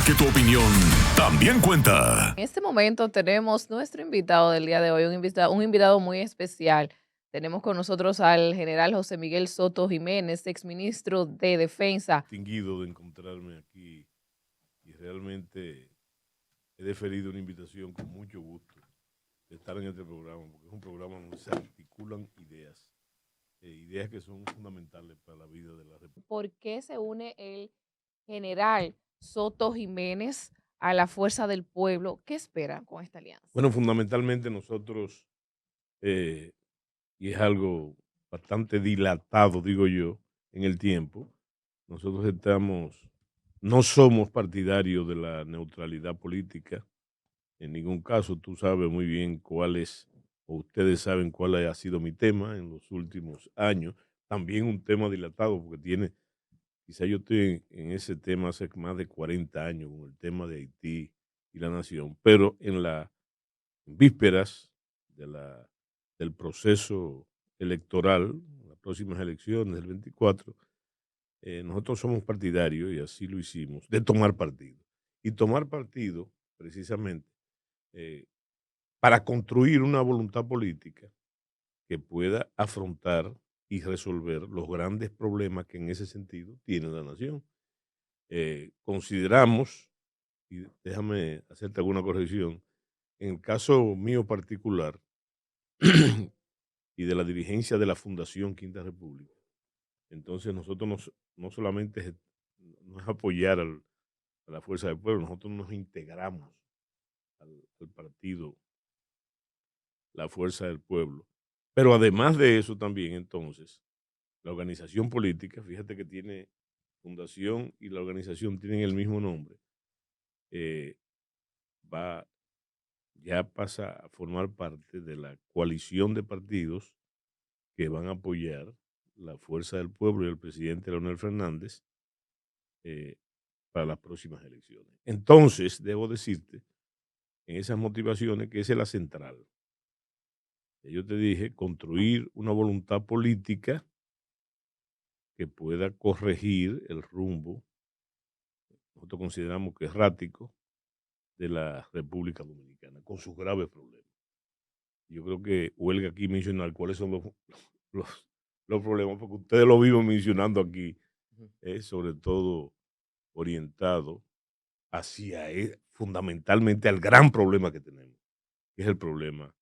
Porque tu opinión también cuenta. En este momento tenemos nuestro invitado del día de hoy, un invitado muy especial. Tenemos con nosotros al general José Miguel Soto Jiménez, exministro de Defensa. Distinguido de encontrarme aquí y realmente he deferido una invitación con mucho gusto de estar en este programa, porque es un programa donde se articulan ideas, ideas que son fundamentales para la vida de la República. ¿Por qué se une el general Soto Jiménez a la Fuerza del Pueblo? ¿Qué esperan con esta alianza? Bueno, fundamentalmente nosotros, eh, y es algo bastante dilatado, digo yo, en el tiempo, nosotros no somos partidarios de la neutralidad política. En ningún caso, tú sabes muy bien cuál es, o ustedes saben cuál ha sido mi tema en los últimos años. También un tema dilatado, porque quizá yo estoy en ese tema hace más de 40 años, con el tema de Haití y la nación, pero en vísperas de del proceso electoral, las próximas elecciones del 24, nosotros somos partidarios, y así lo hicimos, de tomar partido. Y tomar partido, precisamente, eh, para construir una voluntad política que pueda afrontar y resolver los grandes problemas que en ese sentido tiene la nación. Consideramos, y déjame hacerte alguna corrección, en el caso mío particular y de la dirigencia de la Fundación Quinta República, entonces nosotros no solamente no es apoyar a la Fuerza del Pueblo, nosotros nos integramos al partido La Fuerza del Pueblo. Pero además de eso también, entonces, la organización política, fíjate que tiene fundación y la organización tienen el mismo nombre, eh, va, ya pasa a formar parte de la coalición de partidos que van a apoyar la Fuerza del Pueblo y el presidente Leonel Fernández eh, para las próximas elecciones. Entonces, debo decirte, en esas motivaciones, que esa es la central. Yo te dije, construir una voluntad política que pueda corregir el rumbo, nosotros consideramos que errático, de la República Dominicana, con sus graves problemas. Yo creo que huelga aquí mencionar cuáles son los, los problemas, porque ustedes lo viven mencionando aquí, Ujú. sobre todo orientado hacia, fundamentalmente, al gran problema que tenemos, que es el problema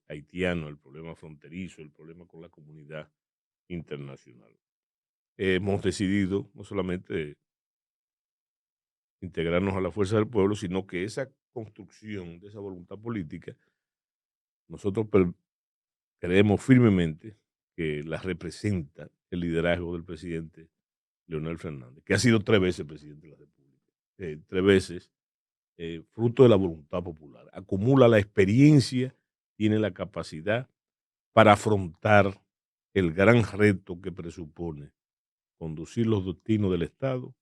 haitiano, el problema fronterizo, el problema con la comunidad internacional. Hemos decidido no solamente integrarnos a la fuerza del pueblo, sino que esa construcción de esa voluntad política, nosotros creemos firmemente que la representa el liderazgo del presidente Leonel Fernández, que ha sido 3 veces presidente de la República, 3 veces, fruto de la voluntad popular. Acumula la experiencia, tiene la capacidad para afrontar el gran reto que presupone conducir los destinos del Estado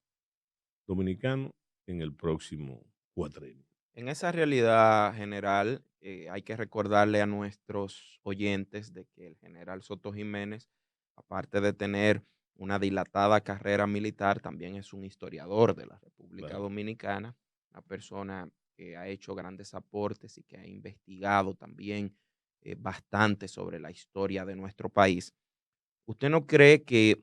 dominicano en el próximo cuatrenio. En esa realidad general, hay que recordarle a nuestros oyentes de que el general Soto Jiménez, aparte de tener una dilatada carrera militar, también es un historiador de la República Claro. Dominicana, una persona que ha hecho grandes aportes y que ha investigado también bastante sobre la historia de nuestro país. ¿Usted no cree que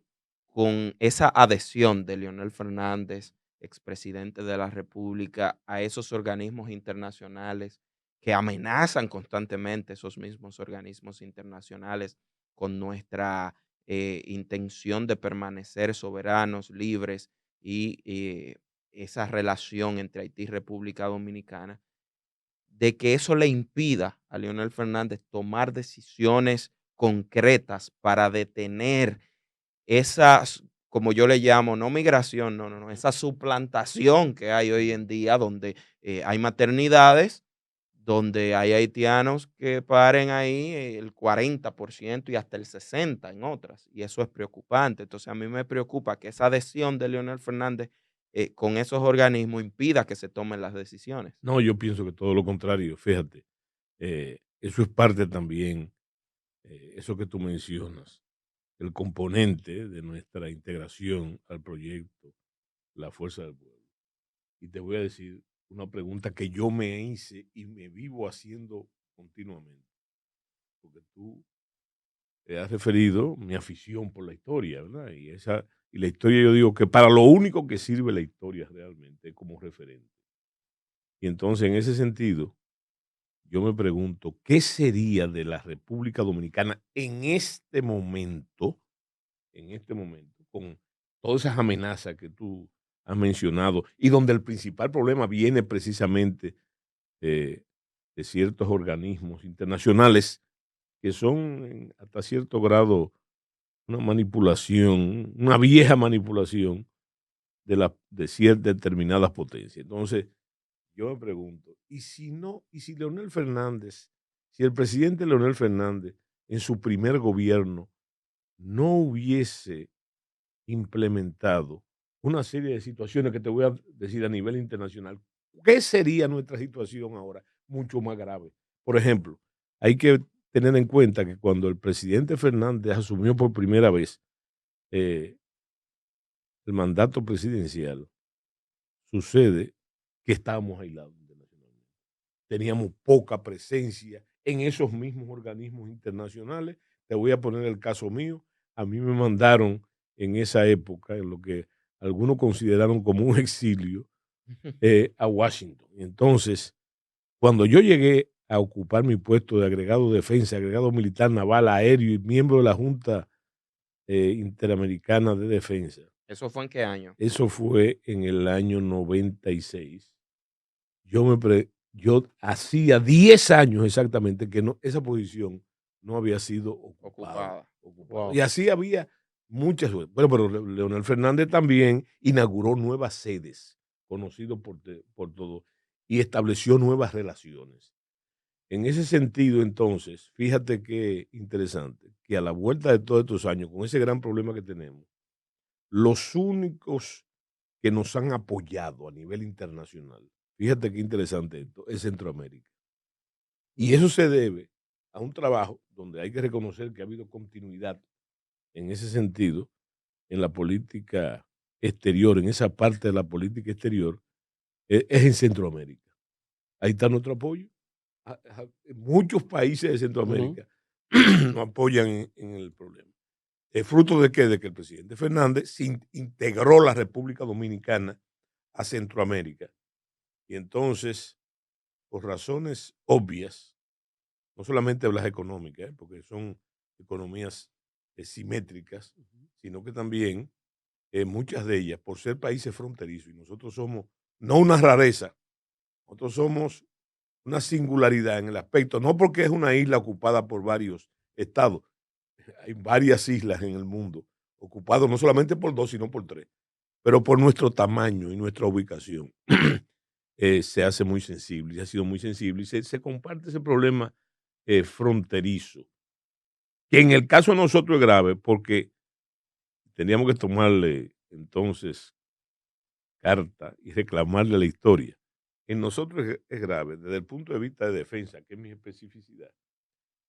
con esa adhesión de Leonel Fernández, expresidente de la República, a esos organismos internacionales que amenazan constantemente esos mismos organismos internacionales con nuestra intención de permanecer soberanos, libres y esa relación entre Haití y República Dominicana, de que eso le impida a Leonel Fernández tomar decisiones concretas para detener esas, como yo le llamo, no migración, no, esa suplantación que hay hoy en día donde hay maternidades, donde hay haitianos que paren ahí el 40% y hasta el 60% en otras, y eso es preocupante. Entonces a mí me preocupa que esa adhesión de Leonel Fernández con esos organismos impida que se tomen las decisiones. No, yo pienso que todo lo contrario, fíjate, eso es parte también, eso que tú mencionas, el componente de nuestra integración al proyecto La Fuerza del Pueblo. y te voy a decir una pregunta que yo me hice y me vivo haciendo continuamente, porque tú te has referido mi afición por la historia, ¿verdad? Y la historia yo digo que para lo único que sirve la historia realmente es como referente. Y entonces en ese sentido, yo me pregunto, ¿qué sería de la República Dominicana en este momento, con todas esas amenazas que tú has mencionado y donde el principal problema viene precisamente eh, de ciertos organismos internacionales que son hasta cierto grado una manipulación, una vieja manipulación de ciertas determinadas potencias? Entonces, yo me pregunto, ¿y si no, y si Leonel Fernández, si el presidente Leonel Fernández en su primer gobierno no hubiese implementado una serie de situaciones que te voy a decir a nivel internacional? ¿Qué sería nuestra situación ahora? Mucho más grave. Por ejemplo, hay que tener en cuenta que cuando el presidente Fernández asumió por primera vez eh, el mandato presidencial, sucede que estábamos aislados internacionalmente. Teníamos poca presencia en esos mismos organismos internacionales. Te voy a poner el caso mío. A mí me mandaron en esa época, en lo que algunos consideraron como un exilio, a Washington. Y entonces, cuando yo llegué a ocupar mi puesto de agregado de defensa, agregado militar, naval, aéreo y miembro de la Junta Interamericana de Defensa, ¿Eso fue en qué año? eso fue en el año 96. Yo hacía 10 años exactamente que no, esa posición no había sido ocupada. Ocupada. Y así había muchas. Bueno, pero Leonel Fernández también inauguró nuevas sedes, conocido por todos, y estableció nuevas relaciones. En ese sentido, entonces, fíjate qué interesante, que a la vuelta de todos estos años, con ese gran problema que tenemos, los únicos que nos han apoyado a nivel internacional, fíjate qué interesante esto, es Centroamérica. Y eso se debe a un trabajo donde hay que reconocer que ha habido continuidad en ese sentido, en la política exterior, en esa parte de la política exterior, es en Centroamérica. Ahí está nuestro apoyo. Muchos países de Centroamérica nos apoyan en el problema. ¿Es fruto de qué? De que el presidente Fernández integró la República Dominicana a Centroamérica. Y entonces, por razones obvias, no solamente las económicas, porque son economías simétricas, sino que también muchas de ellas, por ser países fronterizos, y nosotros somos no una rareza, nosotros somos una singularidad en el aspecto, no porque es una isla ocupada por varios estados, hay varias islas en el mundo ocupadas no solamente por 2, sino por 3, pero por nuestro tamaño y nuestra ubicación. Se hace muy sensible y ha sido muy sensible y se comparte ese problema fronterizo, que en el caso de nosotros es grave porque teníamos que tomarle entonces carta y reclamarle a la historia. En nosotros es grave desde el punto de vista de defensa, que es mi especificidad,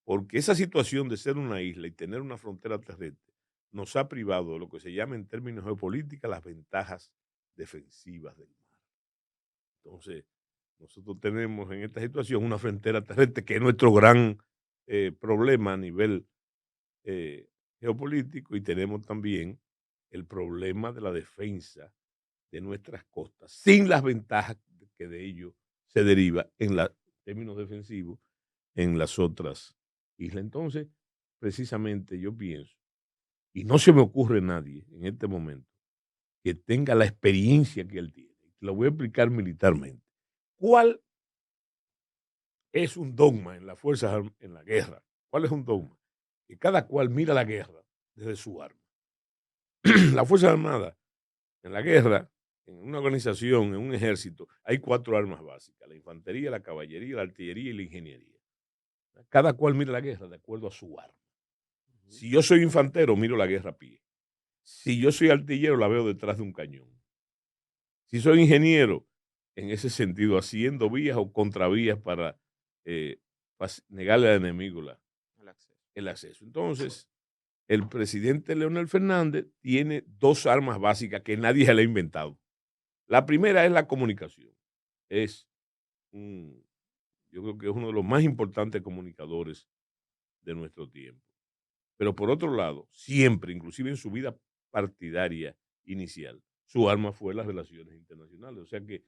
porque esa situación de ser una isla y tener una frontera terrestre nos ha privado de lo que se llama en términos geopolíticos las ventajas defensivas del mar. Entonces, nosotros tenemos en esta situación una frontera terrestre que es nuestro gran problema a nivel geopolítico, y tenemos también el problema de la defensa de nuestras costas, sin las ventajas que de ello se deriva en términos defensivos en las otras islas. Entonces, precisamente yo pienso, y no se me ocurre nadie en este momento que tenga la experiencia que él tiene. Lo voy a explicar militarmente. ¿Cuál es un dogma en las fuerzas en la guerra? ¿Cuál es un dogma? Que cada cual mira la guerra desde su arma. Las Fuerzas Armadas en la guerra, en una organización, en un ejército, hay 4 armas básicas: la infantería, la caballería, la artillería y la ingeniería. Cada cual mira la guerra de acuerdo a su arma. Si yo soy infantero, miro la guerra a pie. Si yo soy artillero, la veo detrás de un cañón. Si soy ingeniero, en ese sentido, haciendo vías o contravías para negarle al enemigo el acceso. Entonces, el presidente Leonel Fernández tiene 2 armas básicas que nadie se le ha inventado. La primera es la comunicación. Es un, yo creo que es uno de los más importantes comunicadores de nuestro tiempo. Pero por otro lado, siempre, inclusive en su vida partidaria inicial, su arma fue las relaciones internacionales. O sea que,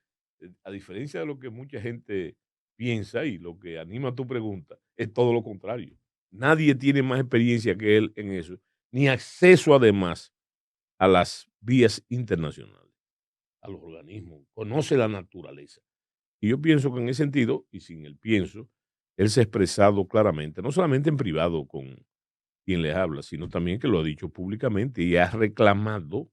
a diferencia de lo que mucha gente piensa y lo que anima tu pregunta, es todo lo contrario. Nadie tiene más experiencia que él en eso, ni acceso además a las vías internacionales, a los organismos, conoce la naturaleza. Y yo pienso que en ese sentido, y sin el pienso, él se ha expresado claramente, no solamente en privado con quien les habla, sino también que lo ha dicho públicamente y ha reclamado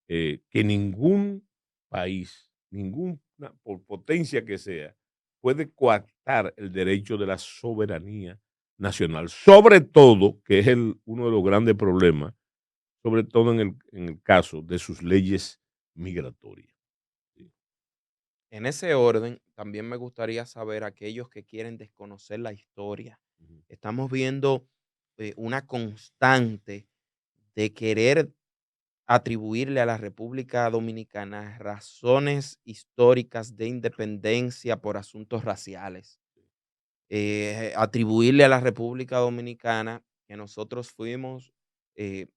que ningún país, ninguna por potencia que sea, puede coartar el derecho de la soberanía nacional, sobre todo, que es uno de los grandes problemas, sobre todo en el caso de sus leyes migratorias. Sí. En ese orden, también me gustaría saber aquellos que quieren desconocer la historia. Ujú. Estamos viendo una constante de querer atribuirle a la República Dominicana razones históricas de independencia por asuntos raciales. Atribuirle a la República Dominicana que nosotros fuimos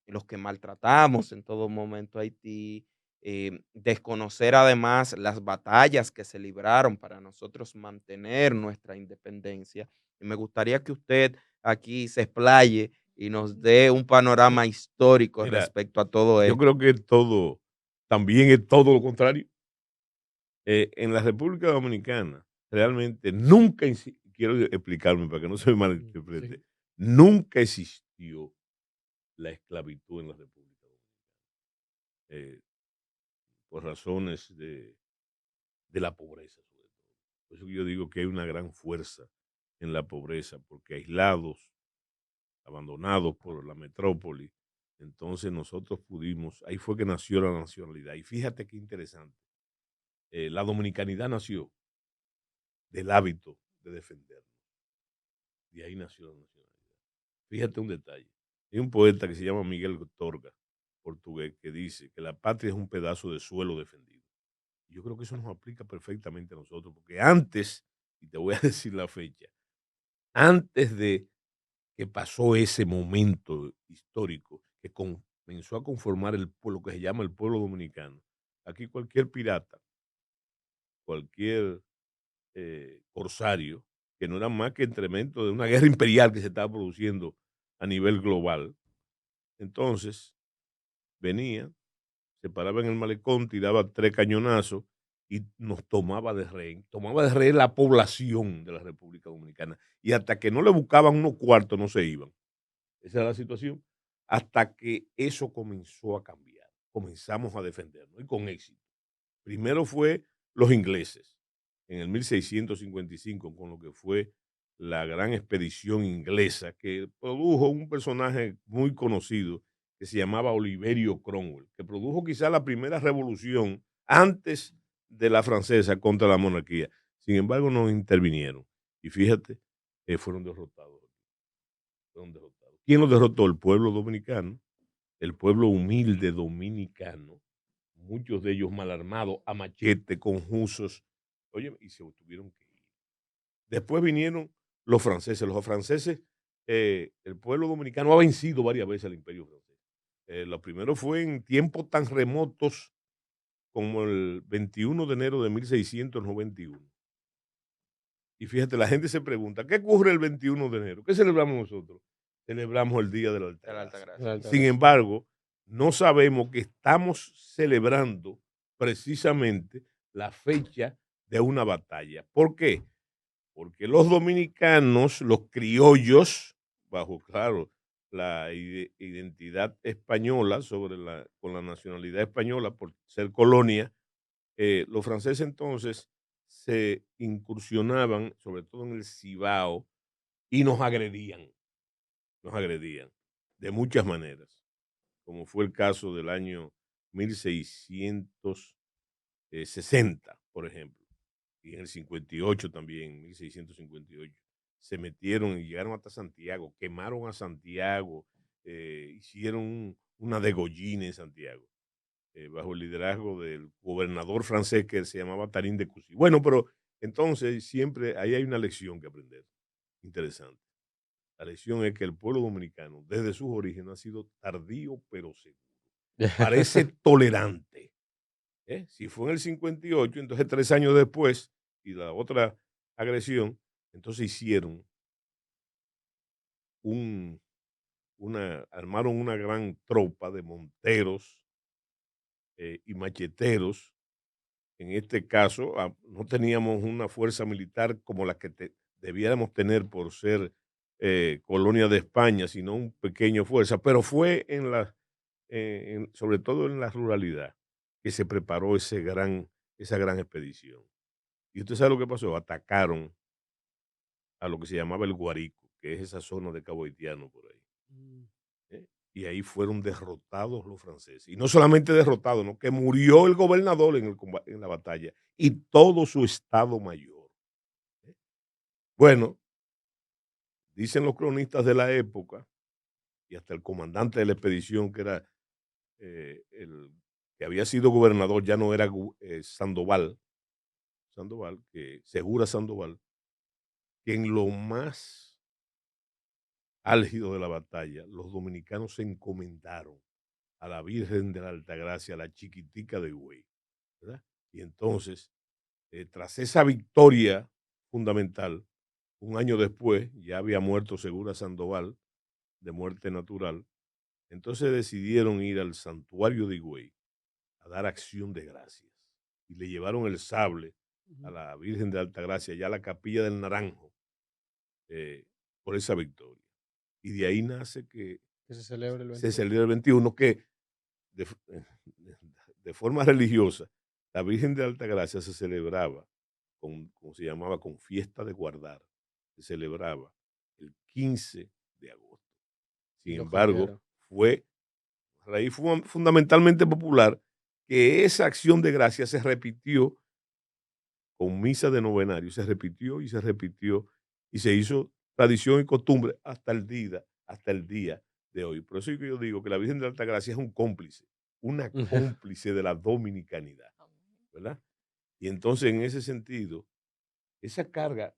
los que maltratamos en todo momento a Haití, desconocer además las batallas que se libraron para nosotros mantener nuestra independencia. Y me gustaría que usted aquí se explaye y nos dé un panorama histórico Mira, respecto a todo yo esto. creo que todo, también es todo lo contrario. En la República Dominicana, realmente nunca, quiero explicarme para que no se me malinterprete, Sí. nunca existió la esclavitud en la República Dominicana, eh, por razones de la pobreza, sobre todo. Por eso que yo digo que hay una gran fuerza en la pobreza, porque aislados, abandonados por la metrópoli, entonces nosotros pudimos, ahí fue que nació la nacionalidad. Y fíjate qué interesante, la dominicanidad nació del hábito de defendernos. De ahí nació la nacionalidad. Fíjate un detalle. Hay un poeta que se llama Miguel Torga, portugués, que dice que la patria es un pedazo de suelo defendido. Y yo creo que eso nos aplica perfectamente a nosotros, porque antes, y te voy a decir la fecha, antes de que pasó ese momento histórico que comenzó a conformar el pueblo que se llama el pueblo dominicano, aquí cualquier pirata, cualquier corsario, que no era más que incremento de una guerra imperial que se estaba produciendo a nivel global. Entonces, venía, se paraba en el malecón, tiraba 3 cañonazos y nos tomaba de rehén la población de la República Dominicana. Y hasta que no le buscaban unos cuartos, no se iban. Esa era la situación. Hasta que eso comenzó a cambiar. Comenzamos a defendernos y con éxito. Primero fue los ingleses en el 1655 con lo que fue la gran expedición inglesa que produjo un personaje muy conocido que se llamaba Oliverio Cromwell, que produjo quizá la primera revolución antes de la francesa contra la monarquía. Sin embargo, no intervinieron. Y fíjate, fueron derrotados. Fueron derrotados. ¿Quién los derrotó? El pueblo dominicano, el pueblo humilde dominicano, muchos de ellos mal armados, a machete, con jusos, oye, y se tuvieron que ir. Después vinieron los franceses. Los franceses, el pueblo dominicano ha vencido varias veces al imperio francés. Lo primero fue en tiempos tan remotos como el 21 de enero de 1691. Y fíjate, la gente se pregunta, ¿qué ocurre el 21 de enero? ¿Qué celebramos nosotros? Celebramos el Día de la De la Altagracia. Altagracia. Sin embargo, no sabemos que estamos celebrando precisamente la fecha de una batalla. ¿Por qué? Porque los dominicanos, los criollos, bajo, claro, la identidad española con la nacionalidad española por ser colonia, los franceses entonces se incursionaban, sobre todo en el Cibao, y nos agredían de muchas maneras, como fue el caso del año 1660, por ejemplo, y en el 58 también, 1658, se metieron y llegaron hasta Santiago, quemaron a Santiago, hicieron una degollina en Santiago. bajo el liderazgo del gobernador francés que se llamaba Tarín de Cussy. Bueno, pero entonces siempre ahí hay una lección que aprender, interesante. La lección es que el pueblo dominicano, desde sus orígenes, ha sido tardío pero seguro. Parece tolerante. Si fue en el 58, entonces 3 años después, y la otra agresión, entonces hicieron armaron una gran tropa de monteros y macheteros. En este caso, no teníamos una fuerza militar como la que debiéramos tener por ser colonia de España, sino un pequeño fuerza, pero fue sobre todo en la ruralidad que se preparó esa gran expedición. Y usted sabe lo que pasó, atacaron a lo que se llamaba el Guarico, que es esa zona de Cabo Haitiano por ahí. ¿Eh? Y ahí fueron derrotados los franceses. Y no solamente derrotados, ¿no? Que murió el gobernador en la batalla y todo su estado mayor. ¿Eh? Bueno, dicen los cronistas de la época y hasta el comandante de la expedición, que era el que había sido gobernador, ya no era Sandoval, que Segura Sandoval, que en lo más álgido de la batalla, los dominicanos se encomendaron a la Virgen de la Altagracia, la chiquitica de Higüey, ¿verdad? Y entonces, tras esa victoria fundamental, un año después, ya había muerto Segura Sandoval de muerte natural, entonces decidieron ir al santuario de Higüey a dar acción de gracias. Y le llevaron el sable a la Virgen de Altagracia, ya a la Capilla del Naranjo, por esa victoria. Y de ahí nace que se celebra el se 21. celebra el 21, que de, de forma religiosa, la Virgen de Altagracia se celebraba, como se llamaba, con fiesta de guardar. Se celebraba el 15 de agosto. Sin Lo embargo, cambiaron. raíz fundamentalmente popular, que esa acción de gracia se repitió con misa de novenario, se repitió y se hizo tradición y costumbre hasta el día de hoy. Por eso es que yo digo que la Virgen de Altagracia es un cómplice, una cómplice de la dominicanidad, ¿verdad? Y entonces, en ese sentido, esa carga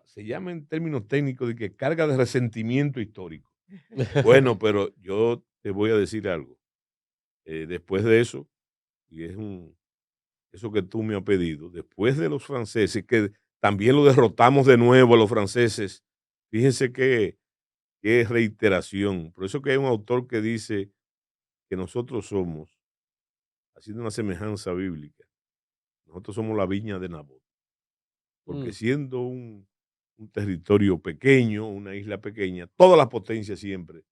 se llama en términos técnicos de que carga de resentimiento histórico. Bueno, pero yo te voy a decir algo. Después de eso, y eso que tú me has pedido, después de los franceses, que también lo derrotamos de nuevo a los franceses, fíjense qué reiteración. Por eso que hay un autor que dice que nosotros somos, haciendo una semejanza bíblica, nosotros somos la viña de Nabot. Porque siendo un territorio pequeño, una isla pequeña, todas las potencias siempre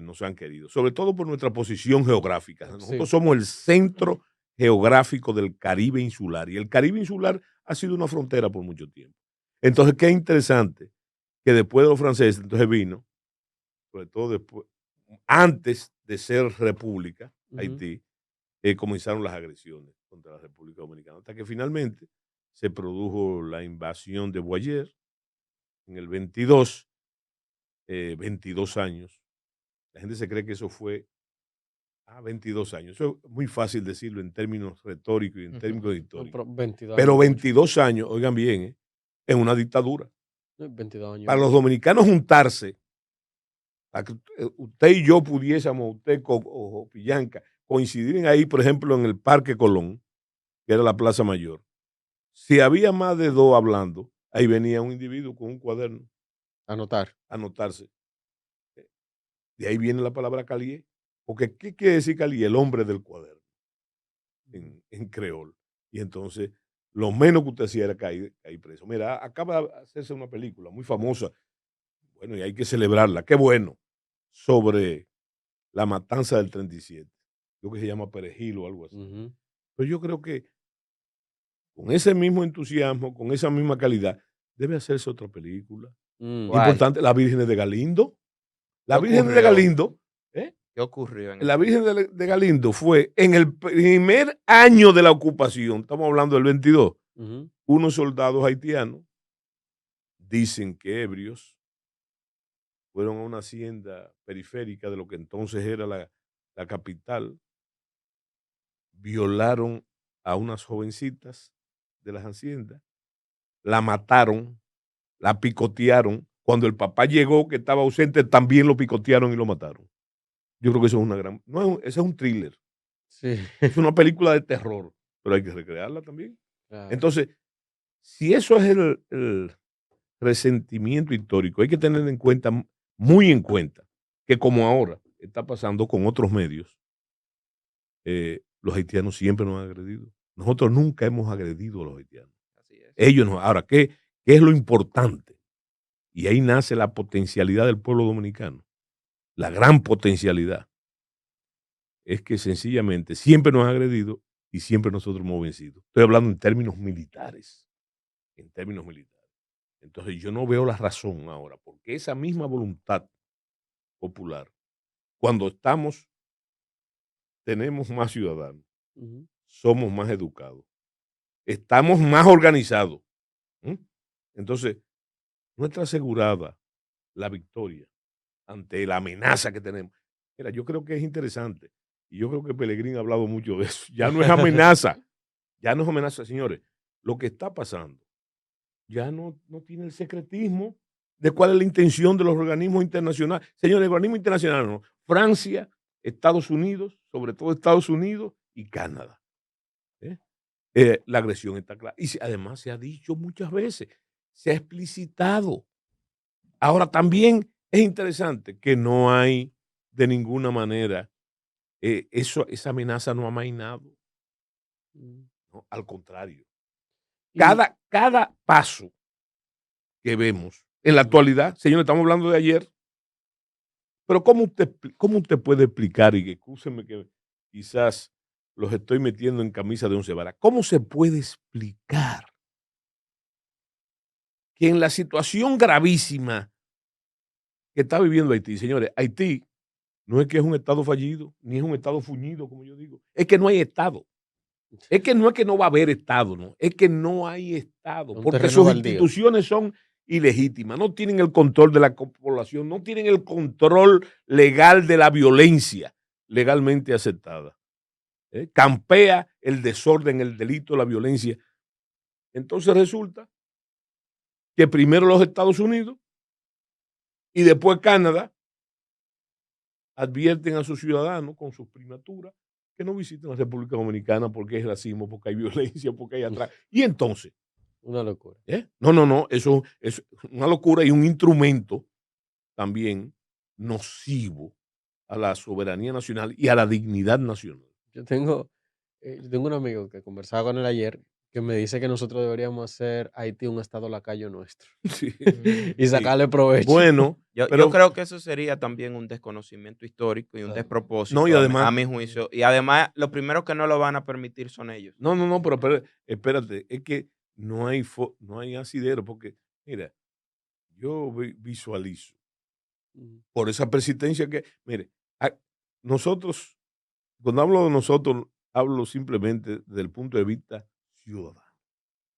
nos han querido, sobre todo por nuestra posición geográfica. Nosotros Sí. somos el centro geográfico del Caribe insular y el Caribe insular ha sido una frontera por mucho tiempo. Entonces, qué interesante que después de los franceses, entonces vino, sobre todo después, antes de ser república, Haití, comenzaron las agresiones contra la República Dominicana, hasta que finalmente se produjo la invasión de Boyer en el 22, 22 años. La gente se cree que eso fue 22 años. Eso es muy fácil decirlo en términos retóricos y en términos No, históricos. pero 22 Pero años. 22 años, oigan bien, en una dictadura. 22 años. Para los dominicanos juntarse, para que usted y yo pudiésemos, usted o Pillanca, coincidir en ahí, por ejemplo, en el Parque Colón, que era la Plaza Mayor. Si había más de dos hablando, ahí venía un individuo con un cuaderno Anotar. a anotarse. De ahí viene la palabra calié. Porque, ¿qué quiere decir calié? El hombre del cuaderno, en creol. Y entonces, lo menos que usted hacía era caer preso. Mira, acaba de hacerse una película muy famosa, bueno, y hay que celebrarla, qué bueno, sobre la matanza del 37. Creo que se llama Perejil o algo así. Pero yo creo que con ese mismo entusiasmo, con esa misma calidad, debe hacerse otra película. Importante, La Virgen de Galindo. La Virgen de Galindo, ¿Qué ocurrió en la Virgen de Galindo fue en el primer año de la ocupación, estamos hablando del 22, unos soldados haitianos, dicen que ebrios, fueron a una hacienda periférica de lo que entonces era la capital, violaron a unas jovencitas de las haciendas, la mataron, la picotearon. Cuando el papá llegó, que estaba ausente, también lo picotearon y lo mataron. Yo creo que eso es una gran... No, ese es un thriller. Sí. Es una película de terror, pero hay que recrearla también. Claro. Entonces, si eso es el resentimiento histórico, hay que tener en cuenta, muy en cuenta, que como ahora está pasando con otros medios, los haitianos siempre nos han agredido. Nosotros nunca hemos agredido a los haitianos. Así es. Ellos no. Ahora, ¿qué es lo importante? Y ahí nace la potencialidad del pueblo dominicano. La gran potencialidad es que sencillamente siempre nos han agredido y siempre nosotros hemos vencido. Estoy hablando en términos militares. En términos militares. Entonces yo no veo la razón ahora, porque esa misma voluntad popular, cuando tenemos más ciudadanos, Ujú. somos más educados, estamos más organizados. Entonces, no está asegurada la victoria ante la amenaza que tenemos. Mira, yo creo que es interesante, y yo creo que Pelegrín ha hablado mucho de eso. Ya no es amenaza, señores. Lo que está pasando ya no tiene el secretismo de cuál es la intención de los organismos internacionales. Señores, el organismo internacional no. Francia, Estados Unidos, sobre todo Estados Unidos y Canadá. La agresión está clara. Y además se ha dicho muchas veces, se ha explicitado. Ahora también es interesante que no hay de ninguna manera, esa amenaza no ha mainado. No, al contrario. Cada paso que vemos en la actualidad, señores, estamos hablando de ayer, pero ¿cómo usted puede explicar, y excúsenme que quizás los estoy metiendo en camisa de once varas, cómo se puede explicar que en la situación gravísima que está viviendo Haití, señores, Haití no es que es un estado fallido, ni es un estado fuñido, como yo digo, es que no hay estado. Es que no va a haber estado, no, es que no hay estado, porque sus instituciones son ilegítimas, no tienen el control de la población, no tienen el control legal de la violencia legalmente aceptada. Campea el desorden, el delito, la violencia. Entonces resulta que primero los Estados Unidos y después Canadá advierten a sus ciudadanos con sus primaturas que no visiten la República Dominicana porque es racismo, porque hay violencia, porque hay atrás. Y entonces, una locura. No, eso es una locura y un instrumento también nocivo a la soberanía nacional y a la dignidad nacional. Yo tengo un amigo que conversaba con él ayer que me dice que nosotros deberíamos hacer Haití un estado lacayo nuestro. Sí. Y sacarle provecho. Bueno, yo creo que eso sería también un desconocimiento histórico y un despropósito, no, y además, a mi juicio. Y además, los primeros que no lo van a permitir son ellos. No, pero espérate, es que no hay asidero, porque, mira, yo visualizo por esa persistencia que, mire, nosotros, cuando hablo de nosotros, hablo simplemente desde el punto de vista ciudadano,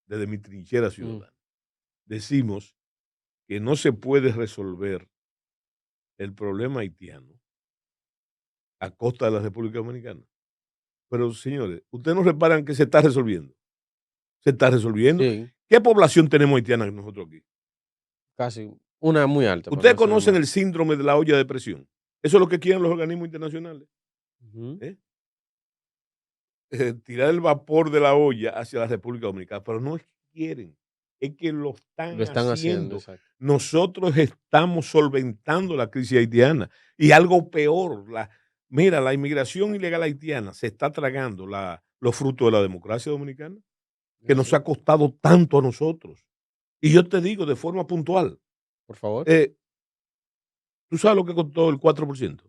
desde mi trinchera ciudadana. Decimos que no se puede resolver el problema haitiano a costa de la República Dominicana. Pero, señores, ustedes no reparan que se está resolviendo. Se está resolviendo. Sí. ¿Qué población tenemos haitiana nosotros aquí? Casi una muy alta. Ustedes conocen el síndrome de la olla de presión. Eso es lo que quieren los organismos internacionales. Tirar el vapor de la olla hacia la República Dominicana. Pero no es que quieren, es que lo están haciendo. Nosotros estamos solventando la crisis haitiana. Y algo peor, mira, la inmigración ilegal haitiana se está tragando los frutos de la democracia dominicana, que nos ha costado tanto a nosotros. Y yo te digo de forma puntual. Por favor. ¿Tú sabes lo que costó el 4%?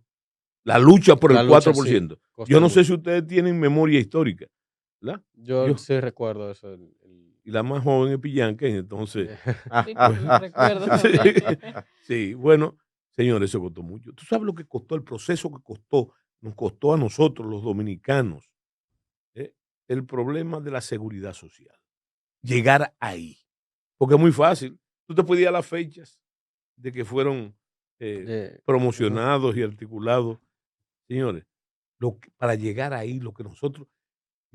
La lucha por el 4%. Sí, yo no sé si ustedes tienen memoria histórica, ¿verdad? Yo sí recuerdo eso. Y la más joven es Pillanque, entonces. Sí, lo recuerdo también. Sí, bueno, señores, eso costó mucho. ¿Tú sabes lo que costó, el proceso que nos costó a nosotros, los dominicanos, el problema de la seguridad social? Llegar ahí. Porque es muy fácil. Tú te puedes ir a las fechas de que fueron promocionados y articulados. Señores, para llegar ahí, lo que nosotros,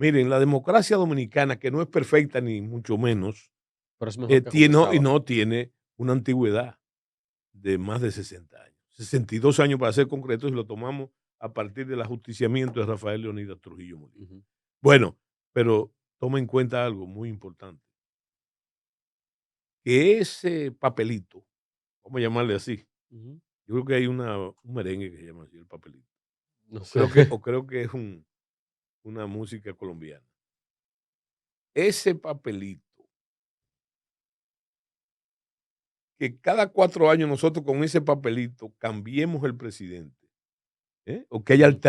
Miren, la democracia dominicana, que no es perfecta ni mucho menos, Pero es mejor que como tiene, y estaba. no tiene una antigüedad de más de 60 años. 62 años para ser concretos y lo tomamos a partir del ajusticiamiento de Rafael Leonidas Trujillo Molina. Ujú, Bueno, pero toma en cuenta algo muy importante, que ese papelito, vamos a llamarle así, ujú. yo creo que hay un merengue que se llama así, el papelito. No O sé. creo que es una música colombiana. Ese papelito, que cada 4 años nosotros con ese papelito cambiemos el presidente, o que haya Ujú,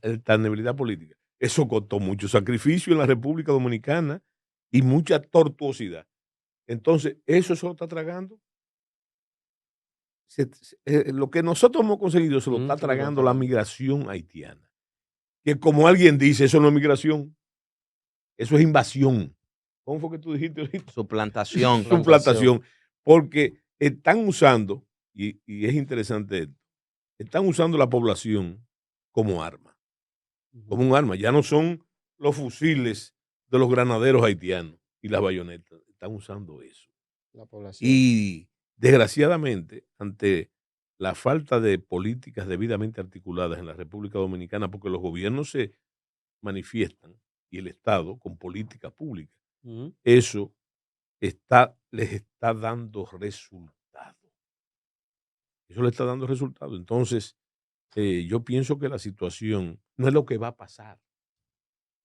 alternabilidad política. Eso costó mucho sacrificio en la República Dominicana y mucha tortuosidad. Entonces, eso se lo está tragando. Lo que nosotros hemos conseguido se lo está se lo está tragando la tragando. migración haitiana. Que como alguien dice, eso no es migración, eso es invasión. ¿Cómo fue que tú dijiste ahorita? Suplantación. Plantación. Suplantación. Porque están usando, y es interesante esto, están usando la población como arma, como Ujú, un arma. Ya no son los fusiles de los granaderos haitianos y las bayonetas, están usando eso. la población. Y desgraciadamente, ante la falta de políticas debidamente articuladas en la República Dominicana, porque los gobiernos se manifiestan y el Estado con políticas públicas, Ujú, eso les está dando resultados. Eso le está dando resultados. Entonces, yo pienso que la situación no es lo que va a pasar,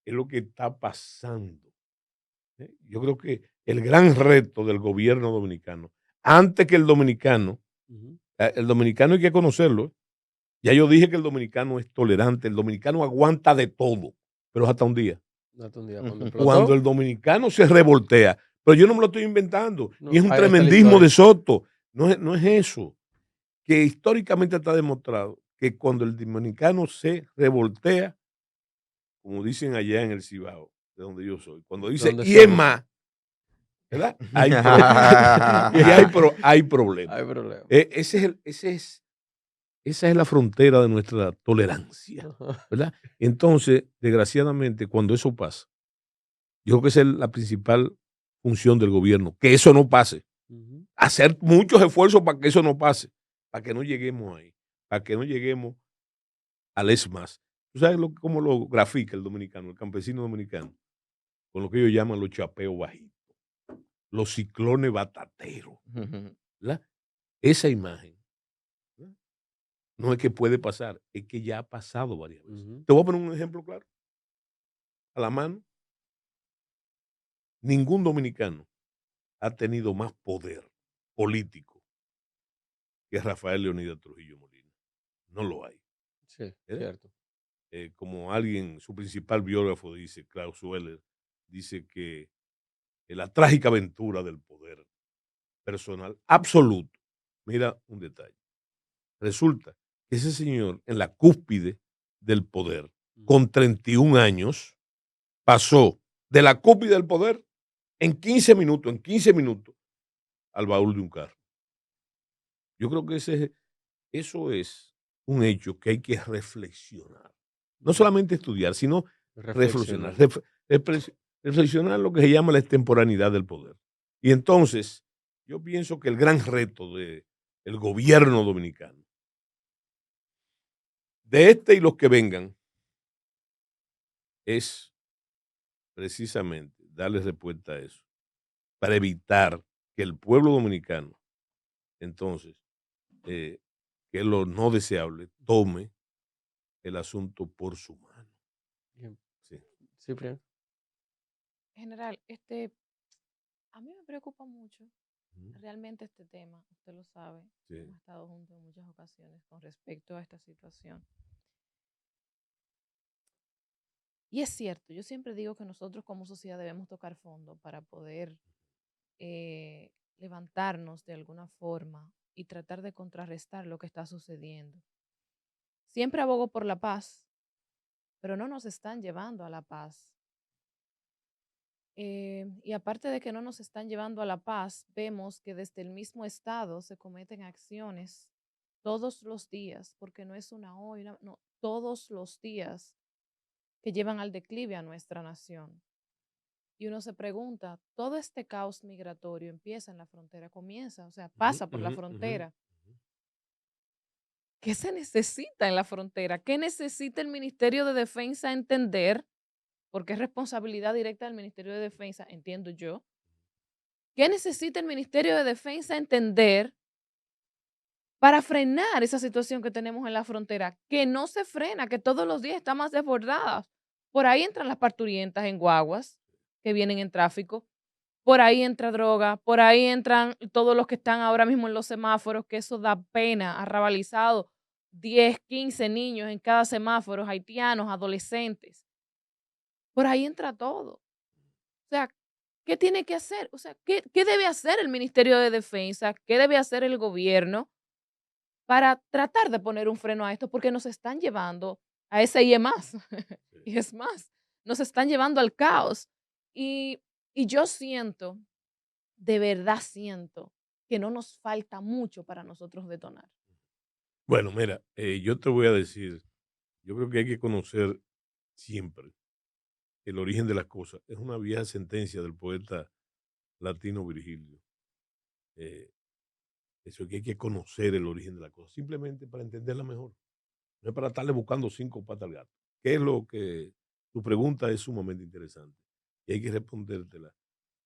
es lo que está pasando. Yo creo que el gran reto del gobierno dominicano, antes que ujú. el dominicano hay que conocerlo. Ya yo dije que el dominicano es tolerante, el dominicano aguanta de todo, pero es hasta un día. Date un día. Cuando Cuando explotó, el dominicano se revoltea, pero yo no me lo estoy inventando, ni no, es un ahí está la tremendismo de historia. Soto, no es eso, que históricamente está demostrado que cuando el dominicano se revoltea, como dicen allá en el Cibao, de donde yo soy, cuando ¿De dice dónde y es somos? más, ¿verdad? Y hay problemas. Hay problema. Esa es la frontera de nuestra tolerancia, Ajá. ¿verdad? Entonces, desgraciadamente, cuando eso pasa, yo creo que esa es la principal función del gobierno, que eso no pase. Ujú. Hacer muchos esfuerzos para que eso no pase, para que no lleguemos ahí, para que no lleguemos al ESMAS. ¿Tú sabes cómo lo grafica el dominicano, el campesino dominicano? Con lo que ellos llaman los chapeos bajitos, los ciclones batateros, ¿verdad? Esa imagen, ¿verdad? No es que puede pasar, es que ya ha pasado varias veces. Ujú. Te voy a poner un ejemplo claro, a la mano. Ningún dominicano ha tenido más poder político que Rafael Leonidas Trujillo Molina. No lo hay. Sí, ¿Eh? cierto. Como alguien, su principal biógrafo dice, Klaus Weller, dice que la trágica aventura del poder personal absoluto. Mira un detalle. Resulta que ese señor, en la cúspide del poder, Ujú. con 31 años, pasó de la cúspide del poder en 15 minutos, al baúl de un carro. Yo creo que eso es un hecho que hay que reflexionar. No Ujú. solamente estudiar, sino reflexionar. Reflexionar. Reflexionar lo que se llama la extemporaneidad del poder. Y entonces, yo pienso que el gran reto del gobierno dominicano, de este y los que vengan, es precisamente darle respuesta a eso, para evitar que el pueblo dominicano, entonces, eh, que es lo no deseable, tome el asunto por su mano. Bien. Sí. Cipriano. General, a mí me preocupa mucho Ujú. realmente este tema, usted lo sabe, Sí. hemos estado juntos en muchas ocasiones con respecto a esta situación. Y es cierto, yo siempre digo que nosotros como sociedad debemos tocar fondo para poder levantarnos de alguna forma y tratar de contrarrestar lo que está sucediendo. Siempre abogo por la paz, pero no nos están llevando a la paz. Y aparte de que no nos están llevando a la paz, vemos que desde el mismo Estado se cometen acciones todos los días, porque no es una hoy, no, todos los días que llevan al declive a nuestra nación. Y uno se pregunta, todo este caos migratorio empieza en la frontera, comienza, o sea, Ujú, pasa por la ujú, ujú, frontera. ujú. ¿Qué se necesita en la frontera? ¿Qué necesita el Ministerio de Defensa entender? Porque es responsabilidad directa del Ministerio de Defensa, entiendo yo. ¿Qué necesita el Ministerio de Defensa entender para frenar esa situación que tenemos en la frontera? Que no se frena, que todos los días está más desbordada. Por ahí entran las parturientas en guaguas que vienen en tráfico. Por ahí entra droga, por ahí entran todos los que están ahora mismo en los semáforos, que eso da pena, arrabalizado, 10, 15 niños en cada semáforo, haitianos, adolescentes. Por ahí entra todo. O sea, ¿qué tiene que hacer? O sea, ¿qué debe hacer el Ministerio de Defensa? ¿Qué debe hacer el gobierno para tratar de poner un freno a esto? Porque nos están llevando a ese y es más. Sí. Y es más, nos están llevando al caos. Y yo siento, de verdad siento, que no nos falta mucho para nosotros detonar. Bueno, mira, yo te voy a decir, yo creo que hay que conocer siempre el origen de las cosas. Es una vieja sentencia del poeta latino Virgilio. eh, Eso que hay que conocer el origen de la cosa, simplemente para entenderla mejor. No es para estarle buscando 5 patas al gato. ¿Qué es lo que tu pregunta es sumamente interesante? Y hay que respondértela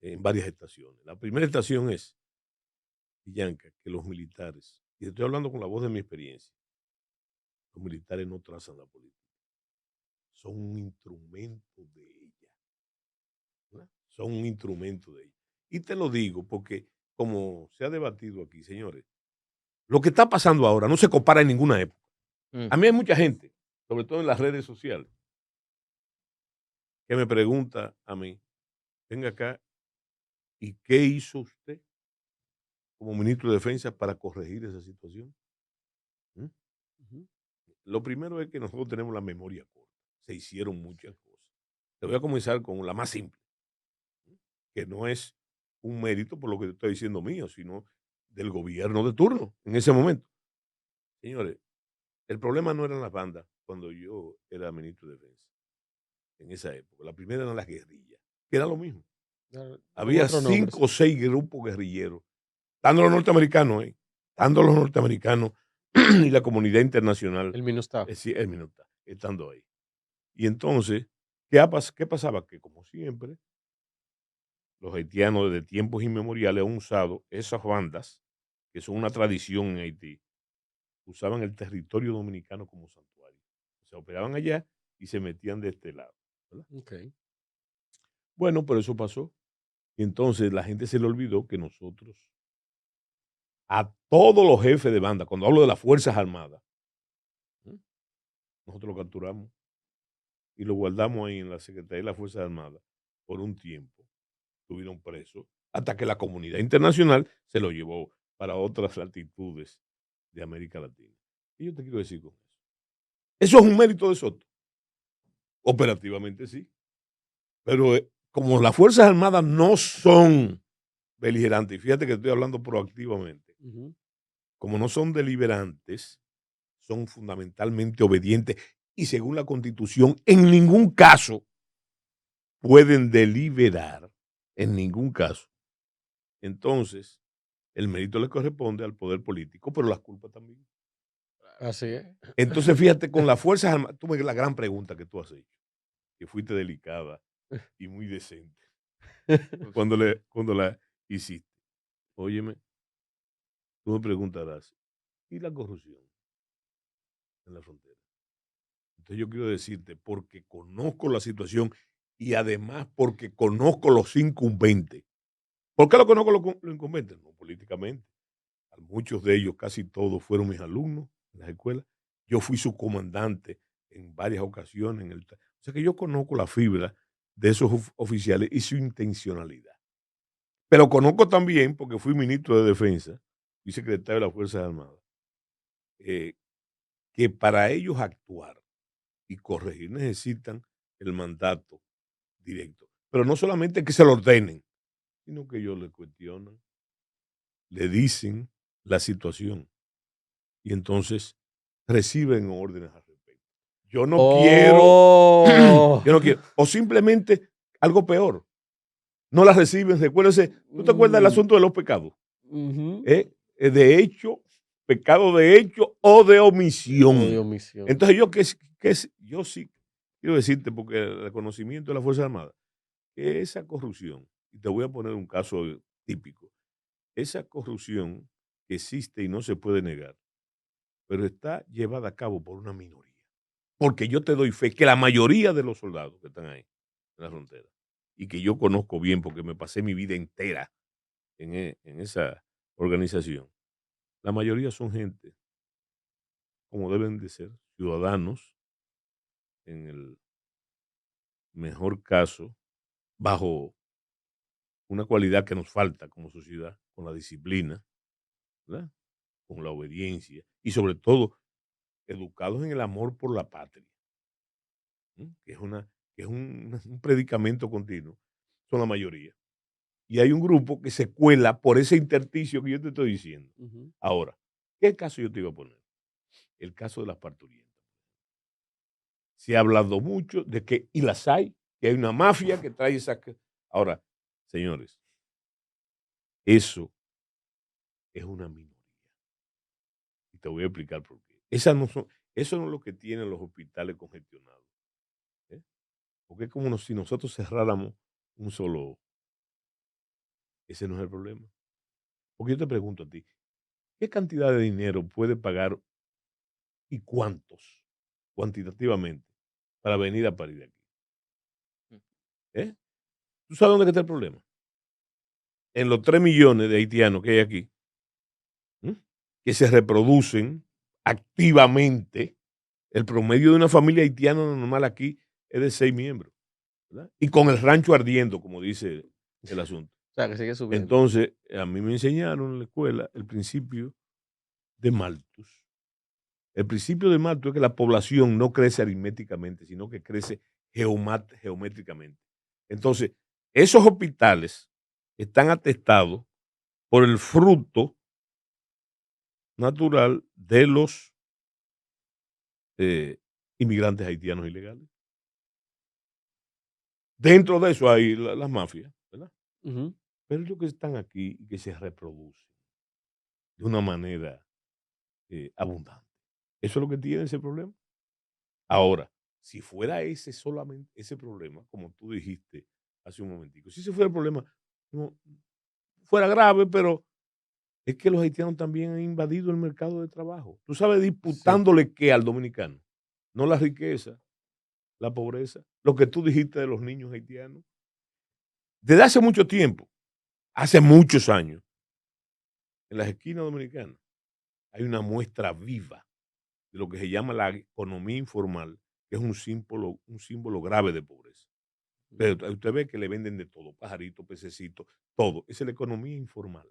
en varias estaciones. La primera estación es, Villanca, que los militares, y estoy hablando con la voz de mi experiencia, los militares no trazan la política, son un instrumento de ella, ¿verdad? Son un instrumento de ella. Y te lo digo porque, como se ha debatido aquí, señores, lo que está pasando ahora no se compara en ninguna época. Mm. A mí hay mucha gente, sobre todo en las redes sociales, que me pregunta a mí, venga acá, ¿y qué hizo usted como ministro de Defensa para corregir esa situación? ¿Mm? Ujú. Lo primero es que nosotros tenemos la memoria corta. Se hicieron muchas cosas. Te voy a comenzar con la más simple, que no es un mérito por lo que te estoy diciendo mío, sino del gobierno de turno en ese momento. Señores, el problema no eran las bandas cuando yo era ministro de Defensa, en esa época. La primera eran las guerrillas, que era lo mismo. Con Había otro nombre, 5 o sí. 6 grupos guerrilleros, estando los norteamericanos, estando los norteamericanos y la comunidad internacional, El Minustah. sí, el minuto, estando ahí. Y entonces, ¿qué pasaba? Que como siempre, los haitianos desde tiempos inmemoriales han usado esas bandas, que son una tradición en Haití, usaban el territorio dominicano como santuario. O sea, operaban allá y se metían de este lado, ¿verdad? Okay. Bueno, pero eso pasó. Y entonces la gente se le olvidó que nosotros, a todos los jefes de banda, cuando hablo de las Fuerzas Armadas, ¿eh? Nosotros lo capturamos y lo guardamos ahí en la Secretaría de las Fuerzas Armadas por un tiempo. Estuvieron presos hasta que la comunidad internacional se lo llevó para otras latitudes de América Latina. Y yo te quiero decir con eso. Eso es un mérito de Soto. Operativamente sí. Pero como las Fuerzas Armadas no son beligerantes, y fíjate que estoy hablando proactivamente, Ujú. como no son deliberantes, son fundamentalmente obedientes y según la Constitución, en ningún caso pueden deliberar, en ningún caso. Entonces, el mérito le corresponde al poder político, pero las culpas también. Así es. Entonces, fíjate, con las Fuerzas Armadas, tú me la gran pregunta que tú has hecho, que fuiste delicada y muy decente cuando la hiciste. Óyeme, tú me preguntarás, ¿y la corrupción en la frontera? Entonces yo quiero decirte, porque conozco la situación y además porque conozco los incumbentes. ¿Por qué lo conozco los incumbentes? No, políticamente. Muchos de ellos, casi todos, fueron mis alumnos en las escuelas. Yo fui su comandante en varias ocasiones. O sea que yo conozco la fibra de esos oficiales y su intencionalidad. Pero conozco también, porque fui ministro de Defensa y secretario de las Fuerzas Armadas, eh, que para ellos actuar y corregir necesitan el mandato directo. Pero no solamente que se lo ordenen, sino que ellos le cuestionan, le dicen la situación y entonces reciben órdenes al respecto. yo no quiero, yo no Oh. quiero. O simplemente algo peor, no las reciben. Recuérdese, ¿tú te acuerdas del Mm, asunto de los pecados? ujú. De hecho, pecado de hecho o de O de omisión. omisión. Entonces yo sí quiero decirte, porque el reconocimiento de la Fuerza Armada, que esa corrupción, y te voy a poner un caso típico, esa corrupción que existe y no se puede negar, pero está llevada a cabo por una minoría. Porque yo te doy fe que la mayoría de los soldados que están ahí, en la frontera, y que yo conozco bien porque me pasé mi vida entera en esa organización, la mayoría son gente como deben de ser, ciudadanos, en el mejor caso, bajo una cualidad que nos falta como sociedad, con la disciplina, ¿verdad? Con la obediencia y sobre todo educados en el amor por la patria, ¿m? Que es un predicamento continuo, son la mayoría. Y hay un grupo que se cuela por ese intersticio que yo te estoy diciendo. Ujú. Ahora, ¿qué caso yo te iba a poner? El caso de las parturientas. Se ha hablado mucho de que, y las hay, que hay una mafia que trae esas. Ahora, señores, eso es una minoría. Y te voy a explicar por qué. Eso no es lo que tienen los hospitales congestionados. ¿Eh? Porque es como si nosotros cerráramos un solo ojo. Ese no es el problema. Porque yo te pregunto a ti, ¿qué cantidad de dinero puede pagar y cuántos, cuantitativamente, para venir a parir de aquí? ¿Eh? ¿Tú sabes dónde está el problema? En los 3 millones de haitianos que hay aquí, ¿m? Que se reproducen activamente. El promedio de una familia haitiana normal aquí es de 6 miembros, ¿verdad? Y con el rancho ardiendo, como dice el asunto. O sea, que sigue subiendo. Entonces, a mí me enseñaron en la escuela el principio de Malthus. El principio de Malthus es que la población no crece aritméticamente, sino que crece geométricamente. Entonces, esos hospitales están atestados por el fruto natural de los inmigrantes haitianos ilegales. Dentro de eso hay las mafias, ¿verdad? Ujú. Pero ellos que están aquí y que se reproducen de una manera abundante. Eso es lo que tiene ese problema. Ahora, si fuera ese solamente ese problema, como tú dijiste hace un momentico, si ese fuera el problema, no, fuera grave, pero es que los haitianos también han invadido el mercado de trabajo. Tú sabes, Sí. disputándole qué al dominicano, no la riqueza, la pobreza, lo que tú dijiste de los niños haitianos. Desde hace mucho tiempo, hace muchos años, en las esquinas dominicanas, hay una muestra viva de lo que se llama la economía informal, que es un símbolo grave de pobreza. Pero usted ve que le venden de todo, pajaritos, pececitos, todo. Esa es la economía informal.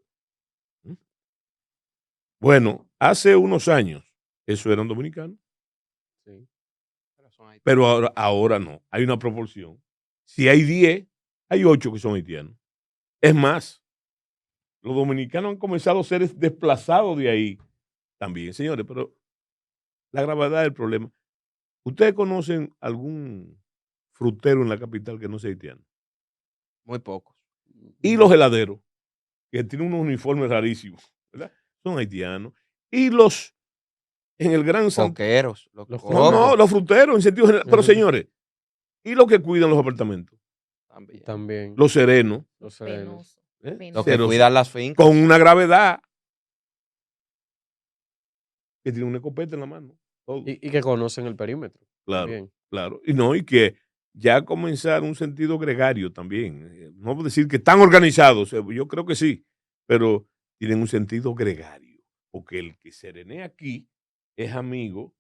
¿Mm? Bueno, hace unos años, eso eran dominicanos, Sí. Pero son haitianos. pero ahora no. Hay una proporción. Si hay 10, hay 8 que son haitianos. Es más, los dominicanos han comenzado a ser desplazados de ahí también, señores, pero la gravedad del problema. ¿Ustedes conocen algún frutero en la capital que no sea haitiano? Muy pocos. Y los heladeros, que tienen unos uniformes rarísimos, ¿verdad? Son haitianos. Y los, en el Gran Santo. Coqueros, los Los No, no, cocos los fruteros en sentido general. Pero Ujú. señores, ¿y los que cuidan los apartamentos? también. También. Los serenos. Los serenos. Penoso. ¿eh? Los que Pero cuidan las fincas. con una gravedad que tiene una escopeta en la mano. Todo. Y que conocen el perímetro. Claro, También. claro. Y no, y que ya comenzar un sentido gregario también. No puedo decir que están organizados, yo creo que sí, pero tienen un sentido gregario. Porque el que serenea aquí es amigo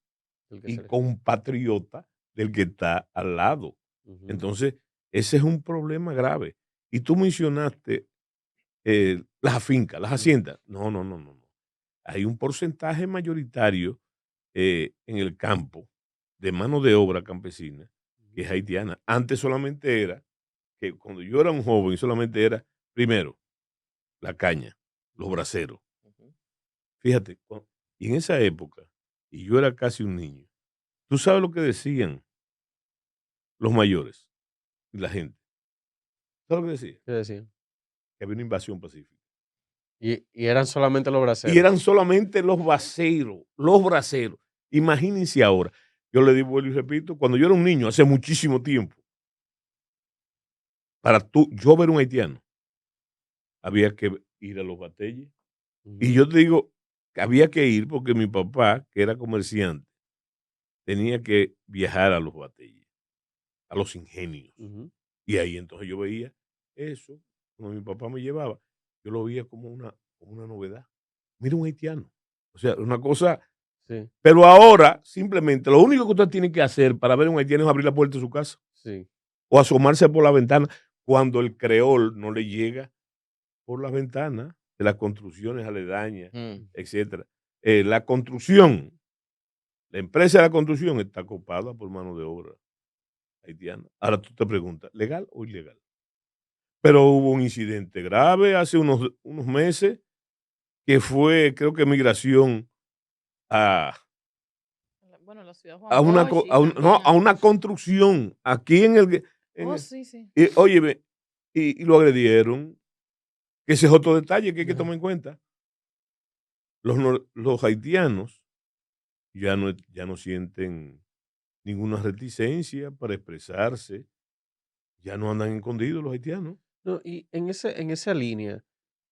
El que y se le- compatriota del que está al lado. Ujú. Entonces, ese es un problema grave. Y tú mencionaste las fincas, las haciendas. No, no, no, no, no. Hay un porcentaje mayoritario en el campo de mano de obra campesina que es haitiana. Antes solamente era, que cuando yo era un joven, solamente era, primero, la caña, los braceros. Ujú. Fíjate, y en esa época, y yo era casi un niño, ¿Tú sabes lo que decían los mayores y la gente? ¿Sabes lo que decían? ¿Qué decían? Que había una invasión pacífica. Y eran solamente los Y braceros. eran solamente los braceros. Imagínense ahora. Yo le digo, vuelvo y repito, cuando yo era un niño, hace muchísimo tiempo, para yo ver un haitiano, había que ir a los batalles. Y Ujú, yo te digo, que había que ir porque mi papá, que era comerciante, tenía que viajar a los batalles, a los ingenios. ujú. Y ahí entonces yo veía eso, cuando mi papá me llevaba, yo lo veía como una novedad. Mira un haitiano. O sea, una cosa. Sí, Pero ahora, simplemente, lo único que usted tiene que hacer para ver a un haitiano es abrir la puerta de su casa sí. o asomarse por la ventana cuando el creol no le llega por las ventanas de las construcciones aledañas, Mm. etcétera. La construcción, la empresa de la construcción está copada por mano de obra haitiana. Ahora tú te preguntas, ¿legal o ilegal? Pero hubo un incidente grave hace unos meses que fue, creo que migración a, Bueno, la ciudad Juan Bosch y no, también a a una otros. construcción aquí Oh, sí, sí. óyeme, y lo agredieron, que ese es otro detalle que hay que Ajá. tomar en cuenta. Los haitianos ya no sienten ninguna reticencia para expresarse, ya no andan escondidos los haitianos. No, y en esa línea,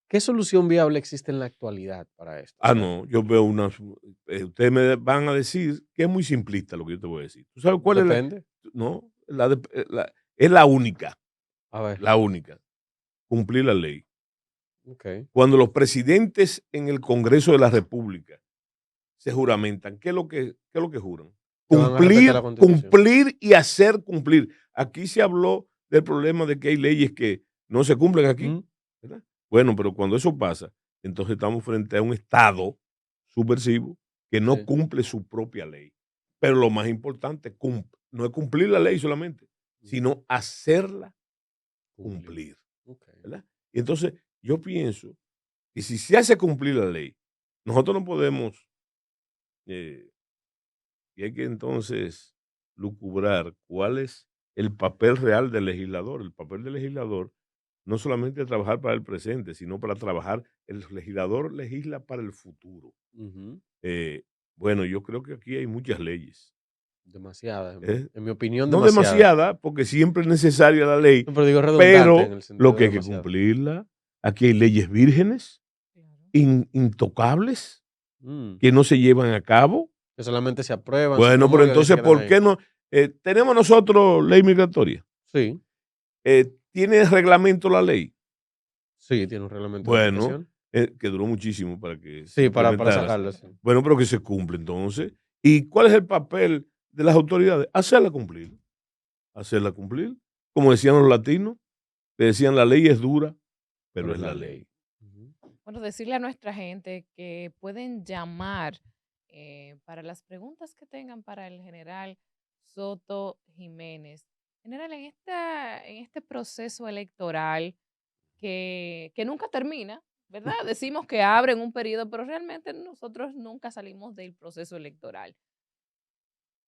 ¿qué solución viable existe en la actualidad para esto? O Ah, sea, no, yo veo ustedes me van a decir que es muy simplista lo que yo te voy a decir. ¿Tú sabes cuál es la? depende. No, es la única, A ver, la única, cumplir la ley. okey. Cuando los presidentes en el Congreso de la República se juramentan, qué es lo que juran? Que van a respetar la Constitución. Cumplir y hacer cumplir. Aquí se habló del problema de que hay leyes que no se cumplen aquí, Mm, ¿verdad? Bueno, pero cuando eso pasa, entonces estamos frente a un Estado subversivo que no sí, cumple su propia ley. Pero lo más importante, no es cumplir la ley solamente, ujú, sino hacerla cumplir. cumplir, Okey. ¿verdad? Y entonces yo pienso que si se hace cumplir la ley, nosotros no podemos, eh, y hay que entonces lucubrar cuál es el papel real del legislador. El papel del legislador no solamente es trabajar para el presente, sino para trabajar, el legislador legisla para el futuro. Ujú. Eh, bueno, yo creo que aquí hay muchas leyes. Demasiadas, ¿Eh? en mi opinión, No demasiadas. demasiada, porque siempre es necesaria la ley, No, pero digo redundante en pero el sentido lo de que hay que demasiado. cumplirla. Aquí hay leyes vírgenes, Claro. intocables, Mm, que no se llevan a cabo. que solamente se aprueban, se Bueno, pero promulgan y se entonces, quedan ¿por ahí. qué no? Tenemos nosotros ley migratoria. Sí, ¿Tiene reglamento la ley? sí, tiene un reglamento de Bueno, aplicación. que duró muchísimo para que se Sí, para implementara. sacarlo, sí. Bueno, pero que se cumple entonces. ¿Y cuál es el papel de las autoridades? Hacerla cumplir. Hacerla cumplir. Como decían los latinos, que decían la ley es dura, pero Pero es es la la ley. ley. Ujú. Bueno, decirle a nuestra gente que pueden llamar para las preguntas que tengan para el general Soto Jiménez. General, en este proceso electoral que nunca termina, ¿verdad? Decimos que abren un periodo, pero realmente nosotros nunca salimos del proceso electoral.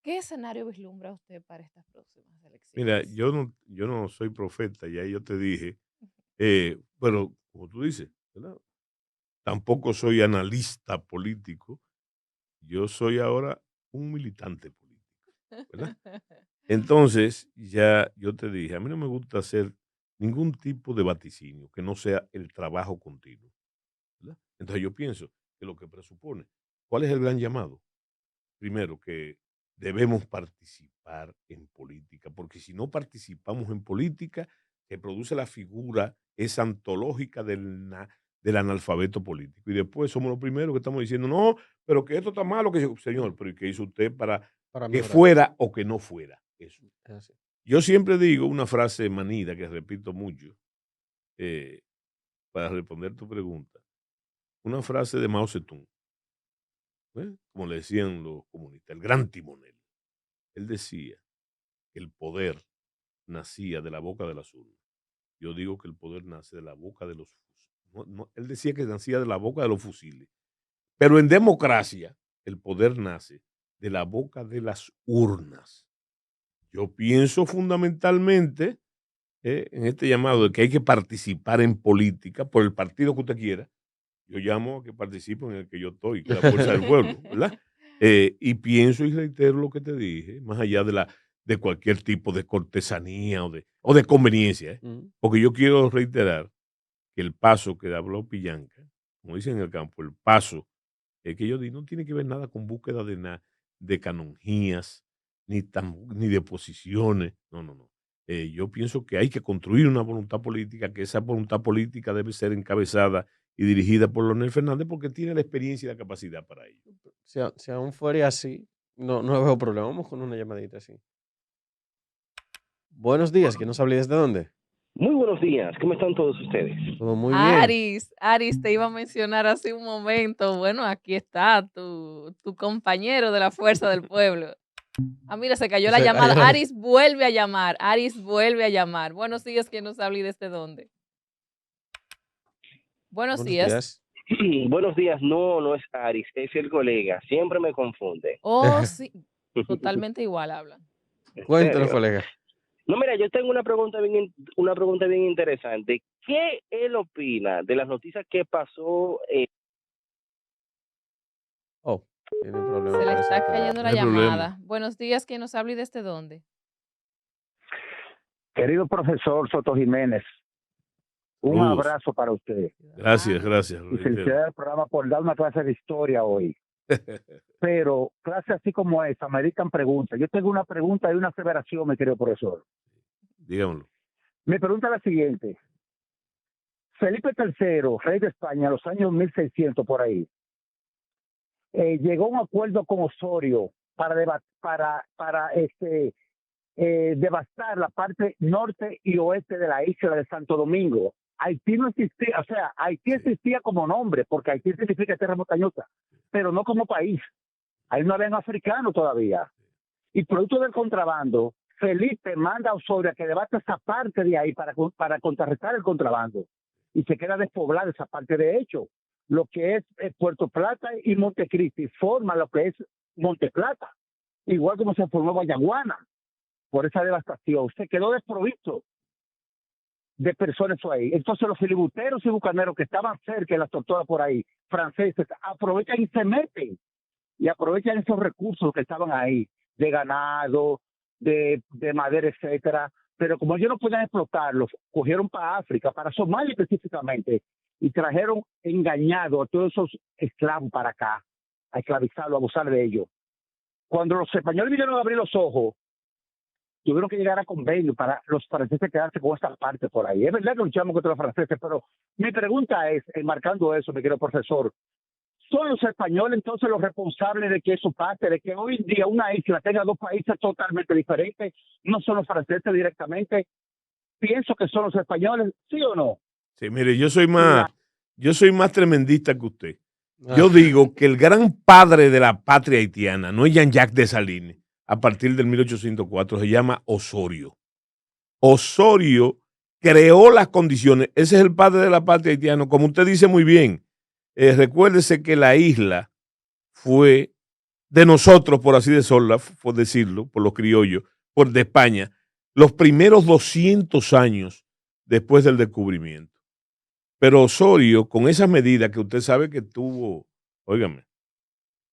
¿Qué escenario vislumbra usted para estas próximas Mira, elecciones? yo no soy profeta, ya yo te dije, pero como tú dices, ¿verdad? Tampoco soy analista político, yo soy ahora un militante político, ¿verdad? Entonces, ya yo te dije, a mí no me gusta hacer ningún tipo de vaticinio que no sea el trabajo continuo, ¿verdad? Entonces yo pienso que lo que presupone, ¿cuál es el gran llamado? Primero, que debemos participar en política, porque si no participamos en política, se produce la figura esa antológica del analfabeto político. Y después somos los primeros que estamos diciendo, no, pero que esto está malo, señor, pero ¿y qué hizo usted para Para que mejorar. fuera o que no fuera eso? Es así. Yo siempre digo una frase manida que repito mucho eh, para responder tu pregunta. Una frase de Mao Zedong, como le decían los comunistas, el gran timonel. Él decía que el poder nacía de la boca de las urnas. Yo digo que el poder nace de la boca de los fusiles. Él decía que nacía de la boca de los fusiles. Pero en democracia, el poder nace de la boca de las urnas. Yo pienso fundamentalmente en este llamado de que hay que participar en política por el partido que usted quiera. Yo llamo a que participe en el que yo estoy, que es la fuerza del pueblo, ¿verdad? Y pienso y reitero lo que te dije, más allá de cualquier tipo de cortesanía o de conveniencia, porque yo quiero reiterar que el paso que habló Pillanca, como dicen en el campo, el paso que yo di no tiene que ver nada con búsqueda de canonjías, ni de posiciones, no, no, no. Yo pienso que hay que construir una voluntad política, que esa voluntad política debe ser encabezada y dirigida por Leonel Fernández porque tiene la experiencia y la capacidad para ello. Si aún fuera así, no veo problema. Vamos con una llamadita así. Buenos días, ¿quién nos habla y desde dónde? Muy buenos días, ¿cómo están todos ustedes? Todo muy bien. Aris, te iba a mencionar hace un momento. Bueno, aquí está tu compañero de la Fuerza del Pueblo. Ah, mira, se cayó la Se llamada. cayó. Aris vuelve a llamar. Aris vuelve a llamar. Buenos días, ¿quién nos habla y desde dónde? Buenos Buenos días. días. Buenos días, no es Aris, es el colega, siempre me confunde. Oh, sí, totalmente igual hablan. ¿En Cuéntanos, serio? colega. No, mira, yo tengo una pregunta bien interesante. ¿Qué él opina de las noticias que pasó? Oh, tiene un problema. Se le parece está que- cayendo No la hay problema. llamada. Buenos días, ¿quién nos habla y desde dónde? Querido profesor Soto Jiménez, un Saludos. abrazo para usted Gracias, gracias. y reitero. felicidades al programa por dar una clase de historia hoy. Pero clases así como esa ameritan preguntas. Yo tengo una pregunta y una aseveración, mi querido profesor. Dígamelo. Mi pregunta es la siguiente. Felipe III, rey de España, en los años 1600 por ahí, llegó a un acuerdo con Osorio para devastar la parte norte y oeste de la isla de Santo Domingo. Haití no existía, o sea, Haití existía como nombre, porque Haití significa tierra montañosa, pero no como país. Ahí no habían africanos todavía. Y producto del contrabando, Felipe manda a Osorio a que debata esa parte de ahí para contrarrestar el contrabando. Y se queda despoblada esa parte. De hecho, lo que es Puerto Plata y Montecristi forman lo que es Monte Plata, igual como se formó Guayaguana. Por esa devastación, se quedó desprovisto de personas ahí. Entonces los filibusteros y bucaneros que estaban cerca de las tortugas por ahí, franceses, aprovechan y se meten y aprovechan esos recursos que estaban ahí, de ganado, de madera, etcétera. Pero como ellos no podían explotarlos, cogieron para África, para Somalia específicamente, y trajeron engañados a todos esos esclavos para acá, a esclavizarlos, a abusar de ellos. Cuando los españoles vinieron a abrir los ojos, tuvieron que llegar a convenio para los franceses quedarse con esta parte por ahí. Es verdad que luchamos contra los franceses, pero mi pregunta es, enmarcando eso, mi querido profesor, ¿son los españoles entonces los responsables de que eso pase, de que hoy en día una isla tenga dos países totalmente diferentes? ¿No son los franceses directamente? Pienso que son los españoles, ¿sí o no? Sí, mire, yo soy más tremendista que usted. Ah, Yo digo que el gran padre de la patria haitiana no es Jean-Jacques Dessalines, a partir del 1804, se llama Osorio. Osorio creó las condiciones, ese es el padre de la patria haitiana, como usted dice muy bien. Recuérdese que la isla fue de nosotros, por así decirlo, por los criollos, de España, los primeros 200 años después del descubrimiento. Pero Osorio, con esas medidas que usted sabe que tuvo, óigame,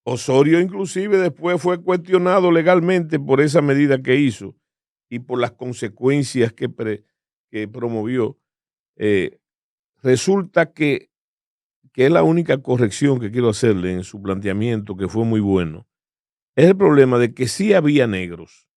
Osorio inclusive después fue cuestionado legalmente por esa medida que hizo y por las consecuencias que promovió. Resulta que es la única corrección que quiero hacerle en su planteamiento, que fue muy bueno, es el problema de que sí había negros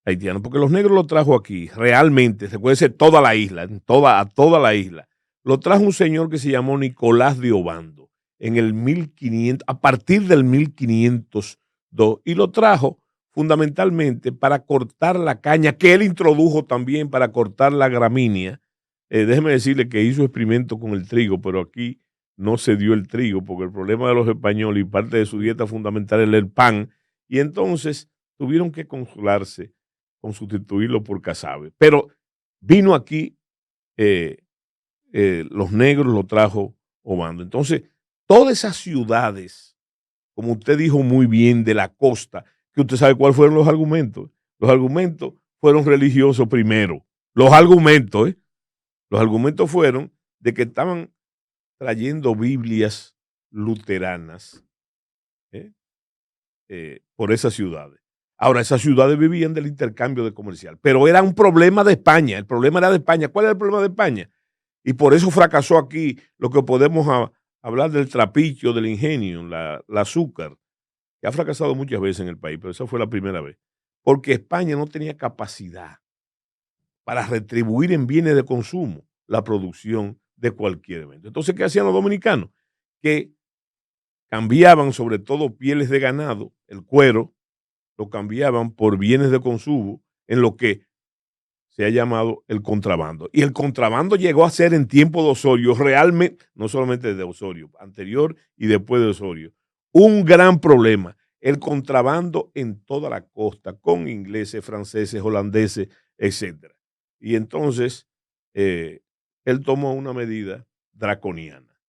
haitianos, porque los negros lo trajo aquí, realmente, se puede decir toda la isla, a toda la isla. Lo trajo un señor que se llamó Nicolás de Obando en el 1500, a partir del 1502, y lo trajo fundamentalmente para cortar la caña, que él introdujo también para cortar la gramínea. Déjeme decirle que hizo experimento con el trigo, pero aquí no se dio el trigo, porque el problema de los españoles y parte de su dieta fundamental es el pan, y entonces tuvieron que consolarse con sustituirlo por casabe. Pero vino aquí, los negros lo trajo Obando. Entonces, todas esas ciudades, como usted dijo muy bien, de la costa, que usted sabe cuáles fueron los argumentos. Los argumentos fueron religiosos primero. Los argumentos fueron de que estaban trayendo Biblias luteranas por esas ciudades. Ahora, esas ciudades vivían del intercambio de comercial, pero era un problema de España. El problema era de España. ¿Cuál era el problema de España? Y por eso fracasó aquí lo que podemos hablar del trapicho, del ingenio, la azúcar, que ha fracasado muchas veces en el país, pero esa fue la primera vez. Porque España no tenía capacidad para retribuir en bienes de consumo la producción de cualquier evento. Entonces, ¿qué hacían los dominicanos? Que cambiaban sobre todo pieles de ganado, el cuero, lo cambiaban por bienes de consumo en lo que se ha llamado el contrabando. Y el contrabando llegó a ser en tiempo de Osorio, realmente, no solamente de Osorio, anterior y después de Osorio, un gran problema. El contrabando en toda la costa, con ingleses, franceses, holandeses, etc. Y entonces, él tomó una medida draconiana.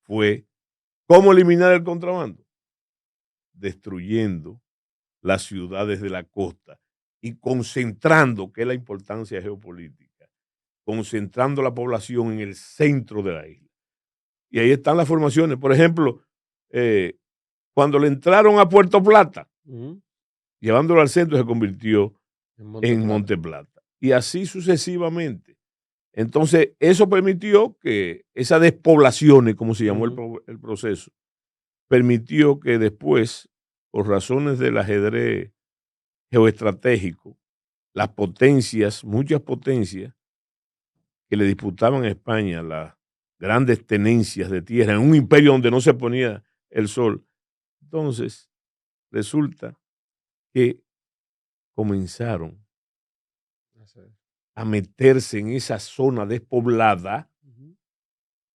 Fue, ¿cómo eliminar el contrabando? Destruyendo las ciudades de la costa y concentrando, que es la importancia geopolítica, concentrando la población en el centro de la isla. Y ahí están las formaciones. Por ejemplo, cuando le entraron a Puerto Plata, llevándolo al centro, se convirtió en Monte Plata. Y así sucesivamente. Entonces, eso permitió que esas despoblaciones, como se llamó el proceso, permitió que después, por razones del ajedrez geoestratégico, las potencias, muchas potencias que le disputaban a España las grandes tenencias de tierra en un imperio donde no se ponía el sol. Entonces, resulta que comenzaron a meterse en esa zona despoblada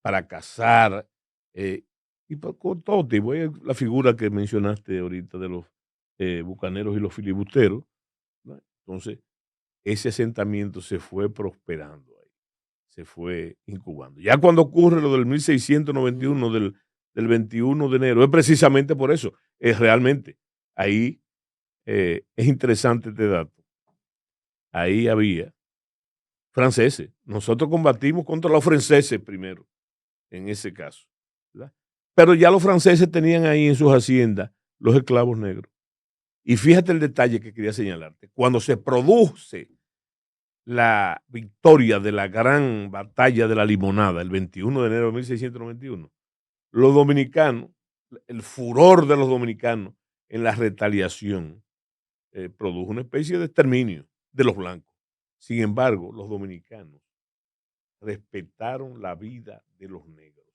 para cazar y con todo tipo. La figura que mencionaste ahorita de los bucaneros y los filibusteros, ¿no? Entonces, ese asentamiento se fue prosperando ahí, se fue incubando. Ya cuando ocurre lo del 1691, del 21 de enero, es precisamente por eso. Es realmente, ahí es interesante este dato. Ahí había franceses. Nosotros combatimos contra los franceses primero, en ese caso, ¿verdad? Pero ya los franceses tenían ahí en sus haciendas los esclavos negros. Y fíjate el detalle que quería señalarte. Cuando se produce la victoria de la gran batalla de la Limonada, el 21 de enero de 1691, los dominicanos, el furor de los dominicanos en la retaliación, produjo una especie de exterminio de los blancos. Sin embargo, los dominicanos respetaron la vida de los negros,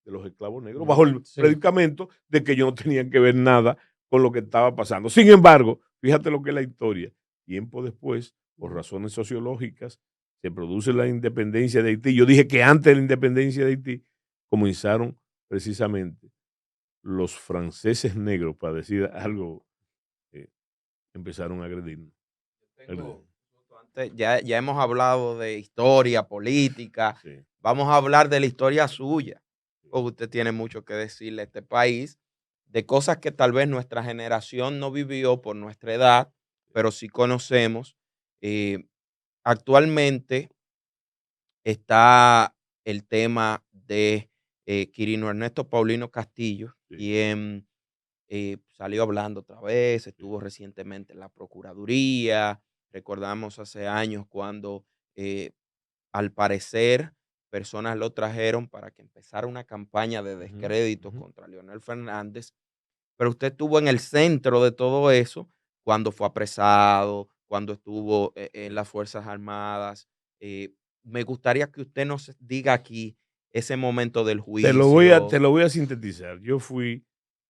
de los esclavos negros, bajo el predicamento de que ellos no tenían que ver nada con lo que estaba pasando. Sin embargo, fíjate lo que es la historia. Tiempo después, por razones sociológicas, se produce la independencia de Haití. Yo dije que antes de la independencia de Haití comenzaron precisamente los franceses negros, para decir algo, empezaron a agredirnos. Ya hemos hablado de historia, política. Sí. Vamos a hablar de la historia suya. Porque usted tiene mucho que decirle a este país de cosas que tal vez nuestra generación no vivió por nuestra edad, pero sí conocemos. Actualmente está el tema de Quirino Ernesto Paulino Castillo, quien salió hablando otra vez, estuvo recientemente en la Procuraduría. Recordamos hace años cuando al parecer personas lo trajeron para que empezara una campaña de descrédito contra Leonel Fernández, pero usted estuvo en el centro de todo eso cuando fue apresado, cuando estuvo en las Fuerzas Armadas. Me gustaría que usted nos diga aquí ese momento del juicio. Te lo voy a sintetizar. Yo fui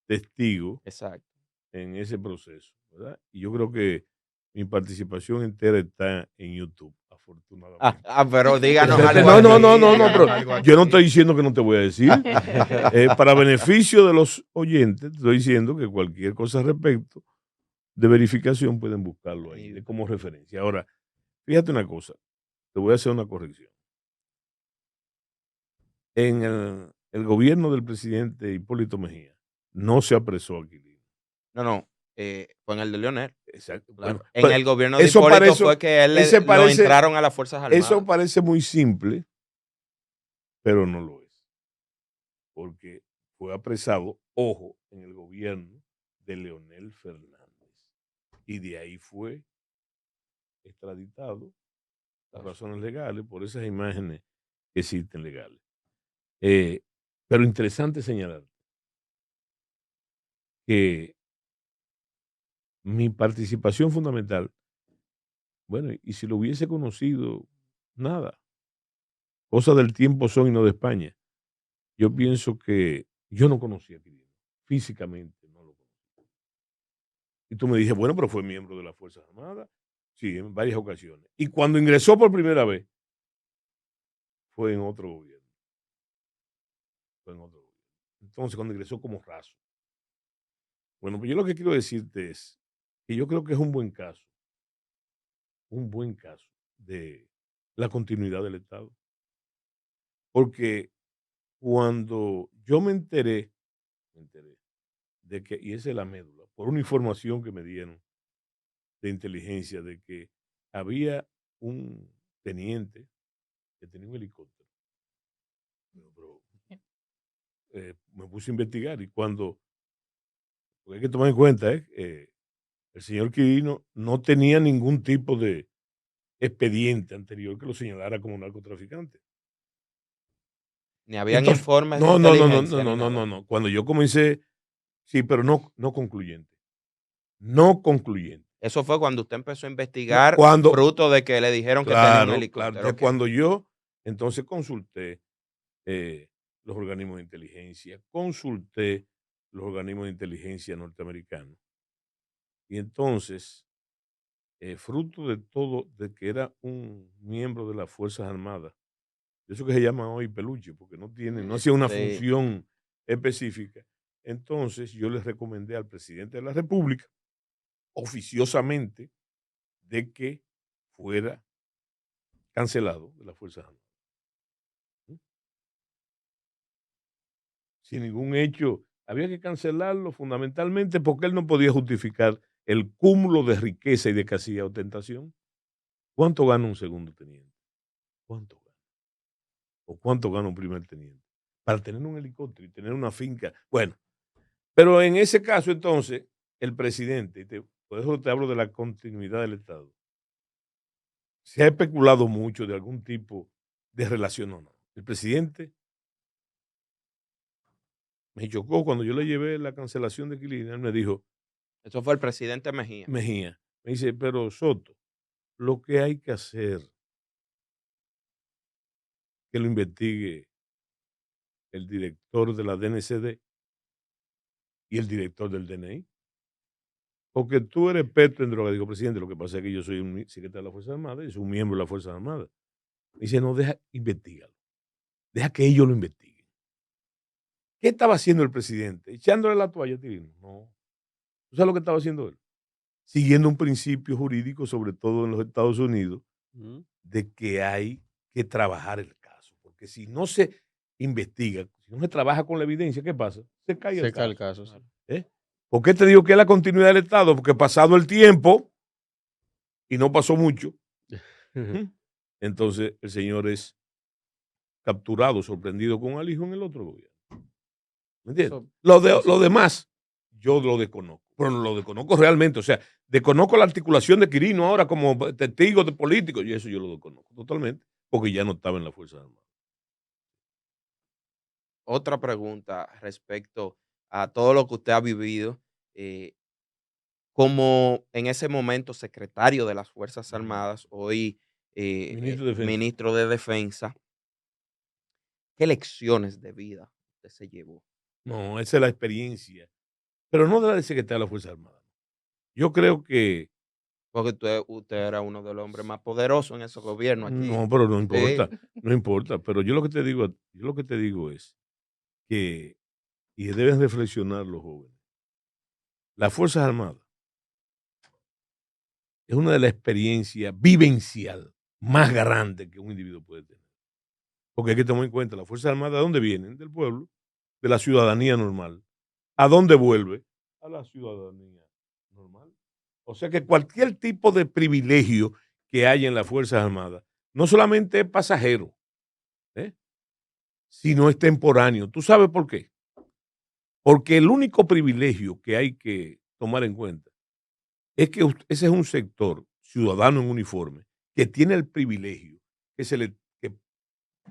testigo en ese proceso, ¿verdad? Y yo creo que mi participación entera está en YouTube, afortunadamente. Pero díganos algo. No, pero yo no estoy diciendo que no te voy a decir. Para beneficio de los oyentes, te estoy diciendo que cualquier cosa al respecto de verificación pueden buscarlo ahí como referencia. Ahora, fíjate una cosa, te voy a hacer una corrección. En el gobierno del presidente Hipólito Mejía no se apresó a Quirino. No. Fue en el de Leonel. Exacto. Claro. Bueno, En pero el gobierno de eso Hipólito parece- fue que él ese lo parece- entraron a las Fuerzas Armadas. Eso parece muy simple, pero no lo es. Porque fue apresado, ojo, en el gobierno de Leonel Fernández. Y de ahí fue extraditado por razones legales, por esas imágenes que existen legales. Pero interesante señalar que mi participación fundamental, bueno, y si lo hubiese conocido, nada, cosas del tiempo son y no de España. Yo pienso que yo no conocía a Quirino, físicamente no lo conocía. Y tú me dices, bueno, pero fue miembro de las Fuerzas Armadas. Sí, en varias ocasiones. Y cuando ingresó por primera vez, fue en otro gobierno. Fue en otro gobierno. Entonces, cuando ingresó como raso. Bueno, pues yo lo que quiero decirte es que yo creo que es un buen caso de la continuidad del Estado. Porque cuando yo me enteré de que, y esa es la médula, por una información que me dieron de inteligencia, de que había un teniente que tenía un helicóptero. Pero, me puse a investigar y porque hay que tomar en cuenta, el señor Quirino no tenía ningún tipo de expediente anterior que lo señalara como narcotraficante. Ni habían Entonces, informes de no, no, no, no, inteligencia no, ni no, no, nada. no. Cuando yo comencé, sí, pero no concluyente. No concluyente. Eso fue cuando usted empezó a No, investigar, cuando, fruto de que le dijeron que tenía un claro. helicóptero. Entonces, Ok. cuando yo entonces consulté los organismos de inteligencia norteamericanos, y entonces, fruto de todo, de que era un miembro de las Fuerzas Armadas, de eso que se llama hoy peluche, porque no hacía una Sí. función específica, entonces yo les recomendé al presidente de la República, oficiosamente, de que fuera cancelado de las Fuerzas Armadas. Sin ningún hecho, había que cancelarlo fundamentalmente porque él no podía justificar el cúmulo de riqueza y de casi ostentación. ¿Cuánto gana un segundo teniente? ¿Cuánto gana? ¿O cuánto gana un primer teniente? Para tener un helicóptero y tener una finca. Bueno, pero en ese caso entonces, el presidente, por eso te hablo de la continuidad del Estado, se ha especulado mucho de algún tipo de relación o no. El presidente me chocó cuando yo le llevé la cancelación de Quilina, él me dijo, Eso fue el presidente Mejía. Mejía, me dice, pero Soto, lo que hay que hacer que lo investigue el director de la DNCD y el director del DNI. Porque tú eres experto en droga. Digo, presidente, lo que pasa es que yo soy un secretario de la Fuerza Armada y soy un miembro de la Fuerza Armada. Me dice, no, investigalo. Deja que ellos lo investiguen. ¿Qué estaba haciendo el presidente? ¿Echándole la toalla a Tirino? No. ¿Tú sabes lo que estaba haciendo él? Siguiendo un principio jurídico, sobre todo en los Estados Unidos, de que hay que trabajar el caso. Porque si no se investiga, si no se trabaja con la evidencia, ¿qué pasa? Se cae el caso. el caso, sí. ¿Por qué te digo que es la continuidad del Estado? Porque pasado el tiempo, y no pasó mucho, entonces el señor es capturado, sorprendido con al hijo en el otro gobierno. ¿Me entiendes? Lo demás, yo lo desconozco, pero no lo desconozco realmente. O sea, desconozco la articulación de Quirino ahora como testigo de político, y eso yo lo desconozco totalmente, porque ya no estaba en la Fuerza Armada. Otra pregunta respecto a todo lo que usted ha vivido como en ese momento secretario de las Fuerzas Armadas, hoy ministro de Defensa. ¿Qué lecciones de vida usted se llevó? No, esa es la experiencia, pero no de la de secretario de la Fuerza Armada. Yo creo que... Porque usted era uno de los hombres más poderosos en ese gobierno aquí. No, pero no importa, no importa. Pero yo lo que te digo es que, y deben reflexionar los jóvenes, las Fuerzas Armadas es una de las experiencias vivencial más grandes que un individuo puede tener. Porque hay que tomar en cuenta, las Fuerzas Armadas, ¿de dónde vienen? Del pueblo, de la ciudadanía normal. ¿A dónde vuelve? A la ciudadanía O sea que cualquier tipo de privilegio que haya en las Fuerzas Armadas no solamente es pasajero, ¿eh? Sino es temporáneo. ¿Tú sabes por qué? Porque el único privilegio que hay que tomar en cuenta es que ese es un sector ciudadano en uniforme que tiene el privilegio que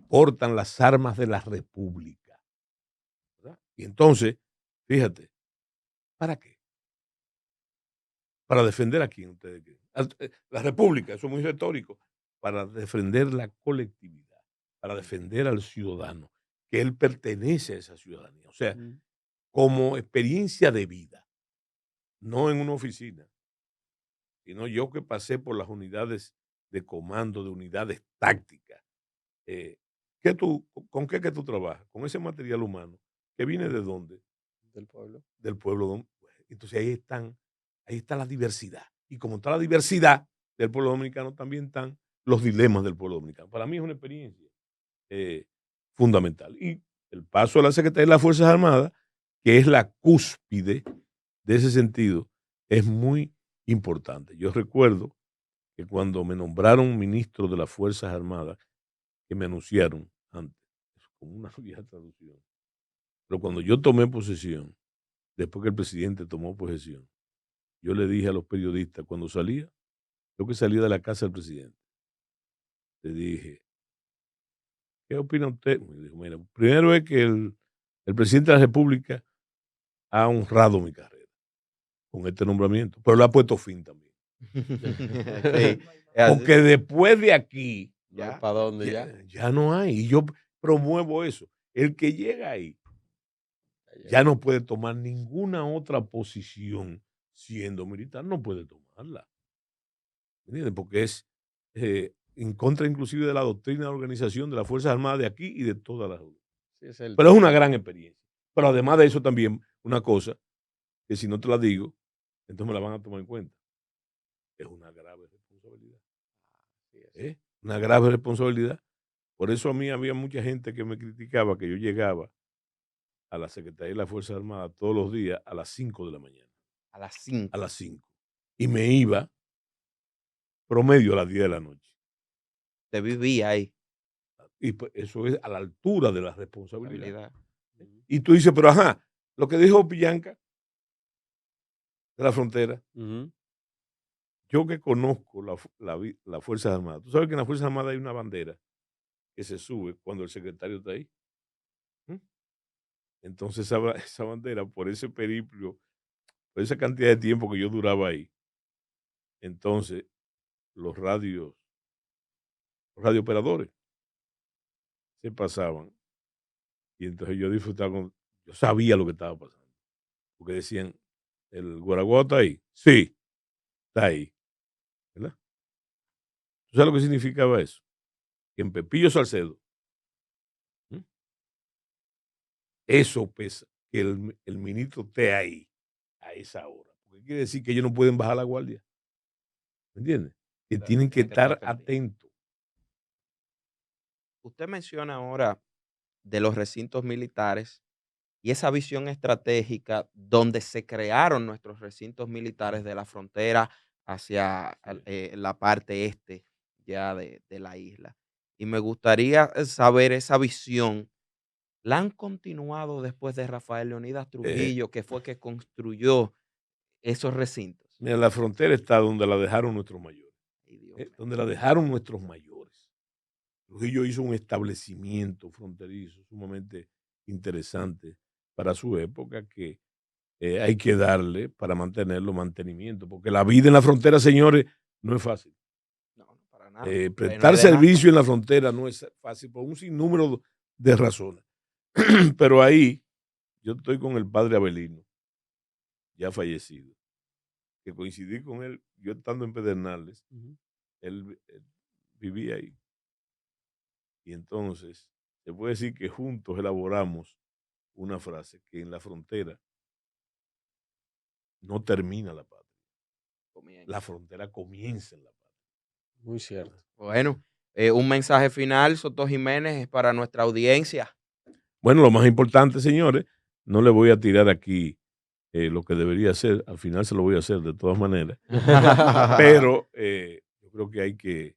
portan las armas de la República, ¿verdad? Y entonces, fíjate, ¿para qué? ¿Para defender a quién ustedes creen? La República, eso es muy retórico, para defender la colectividad, para defender al ciudadano, que él pertenece a esa ciudadanía. O sea, como experiencia de vida, no en una oficina, sino yo que pasé por las unidades de comando, de unidades tácticas. ¿Con qué que tú trabajas? Con ese material humano que viene de dónde? Del pueblo. Del pueblo. Entonces ahí está la diversidad. Y como está la diversidad del pueblo dominicano, también están los dilemas del pueblo dominicano. Para mí es una experiencia fundamental. Y el paso a la Secretaría de las Fuerzas Armadas, que es la cúspide de ese sentido, es muy importante. Yo recuerdo que cuando me nombraron ministro de las Fuerzas Armadas, que me anunciaron antes, es como una vieja traducción, pero cuando yo tomé posesión, después que el presidente tomó posesión, yo le dije a los periodistas, cuando salía, yo que salía de la casa del presidente, le dije, ¿qué opina usted? Me dijo, mira, primero es que el presidente de la República ha honrado mi carrera con este nombramiento, pero le ha puesto fin también. Sí, Porque después de aquí, ¿Ya? ¿Para dónde ya? Ya no hay. Y yo promuevo eso. El que llega ahí ya no puede tomar ninguna otra posición siendo militar, no puede tomarla. ¿Entiendes? Porque es en contra inclusive de la doctrina de la organización de las Fuerzas Armadas de aquí y de todas las otras. Sí, pero es una gran experiencia. Pero además de eso también, una cosa, que si no te la digo, entonces me la van a tomar en cuenta. Es una grave responsabilidad. Una grave responsabilidad. Por eso a mí había mucha gente que me criticaba que yo llegaba a la Secretaría de las Fuerzas Armadas todos los días a las 5 de la mañana. A las 5. A las 5. Y me iba promedio a las 10 de la noche. Te vivía ahí. Y pues eso es a la altura de la responsabilidad. Y tú dices, pero ajá, lo que dijo Pillanca de la frontera, yo que conozco las Fuerzas Armadas, tú sabes que en las Fuerzas Armadas hay una bandera que se sube cuando el secretario está ahí. Entonces esa bandera, por ese periplo, por esa cantidad de tiempo que yo duraba ahí, entonces los radiooperadores se pasaban y entonces yo disfrutaba, yo sabía lo que estaba pasando, porque decían, ¿el Guaraguao está ahí? Sí, está ahí, ¿verdad? ¿Tú sabes lo que significaba eso? Que en Pepillo Salcedo, eso pesa, que el ministro esté ahí a esa hora, porque quiere decir que ellos no pueden bajar la guardia, ¿me entiendes? Que tienen que estar atentos. Usted menciona ahora de los recintos militares y esa visión estratégica donde se crearon nuestros recintos militares de la frontera hacia la parte este ya de la isla. Y me gustaría saber esa visión. ¿La han continuado después de Rafael Leonidas Trujillo, que fue que construyó esos recintos? Mira, la frontera está donde la dejaron nuestros mayores. Donde la dejaron nuestros mayores. Trujillo hizo un establecimiento fronterizo sumamente interesante para su época que hay que darle para mantenerlo mantenimiento, porque la vida en la frontera, señores, no es fácil. No, para nada. Prestar servicio en la frontera no es fácil por un sinnúmero de razones. Pero ahí yo estoy con el padre Abelino, ya fallecido, que coincidí con él, yo estando en Pedernales, él vivía ahí. Y entonces, se puede decir que juntos elaboramos una frase que en la frontera no termina la patria. La frontera comienza en la patria. Muy cierto. Bueno, un mensaje final, Soto Jiménez, para nuestra audiencia. Bueno, lo más importante, señores, no le voy a tirar aquí lo que debería hacer. Al final se lo voy a hacer de todas maneras. Pero yo creo que hay que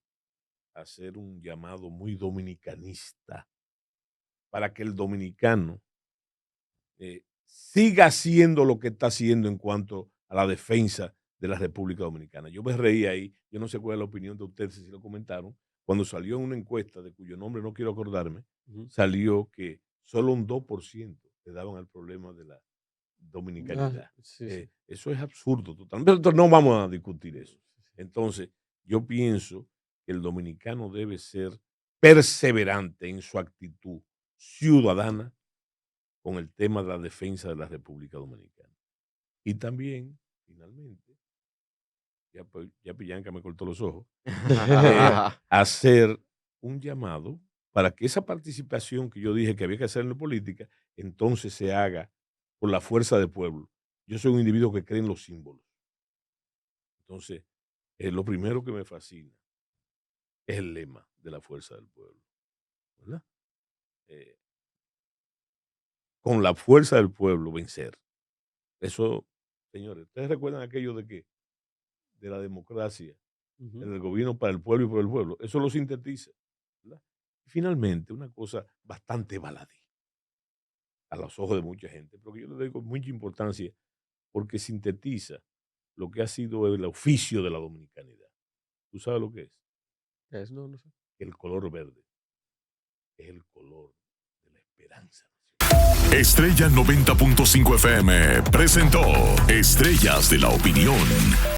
hacer un llamado muy dominicanista para que el dominicano siga haciendo lo que está haciendo en cuanto a la defensa de la República Dominicana. Yo me reí ahí, yo no sé cuál es la opinión de ustedes, si lo comentaron, cuando salió en una encuesta de cuyo nombre no quiero acordarme, salió que solo un 2% le daban al problema de la dominicanidad. Sí. Eso es absurdo totalmente, pero no vamos a discutir eso. Entonces, yo pienso que el dominicano debe ser perseverante en su actitud ciudadana con el tema de la defensa de la República Dominicana. Y también, finalmente, ya Pillanca me cortó los ojos, hacer un llamado para que esa participación que yo dije que había que hacer en la política, entonces se haga por la fuerza del pueblo. Yo soy un individuo que cree en los símbolos. Entonces, lo primero que me fascina es el lema de la fuerza del pueblo, ¿verdad? Con la fuerza del pueblo vencer. Eso, señores, ¿ustedes recuerdan aquello de la democracia, del gobierno para el pueblo y por el pueblo? Eso lo sintetiza, ¿verdad? Y finalmente, una cosa bastante baladí a los ojos de mucha gente, pero que yo le doy con mucha importancia porque sintetiza lo que ha sido el oficio de la dominicanidad. ¿Tú sabes lo que es? ¿Qué es? No sé. El color verde es el color de la esperanza. Estrella 90.5 FM presentó Estrellas de la Opinión.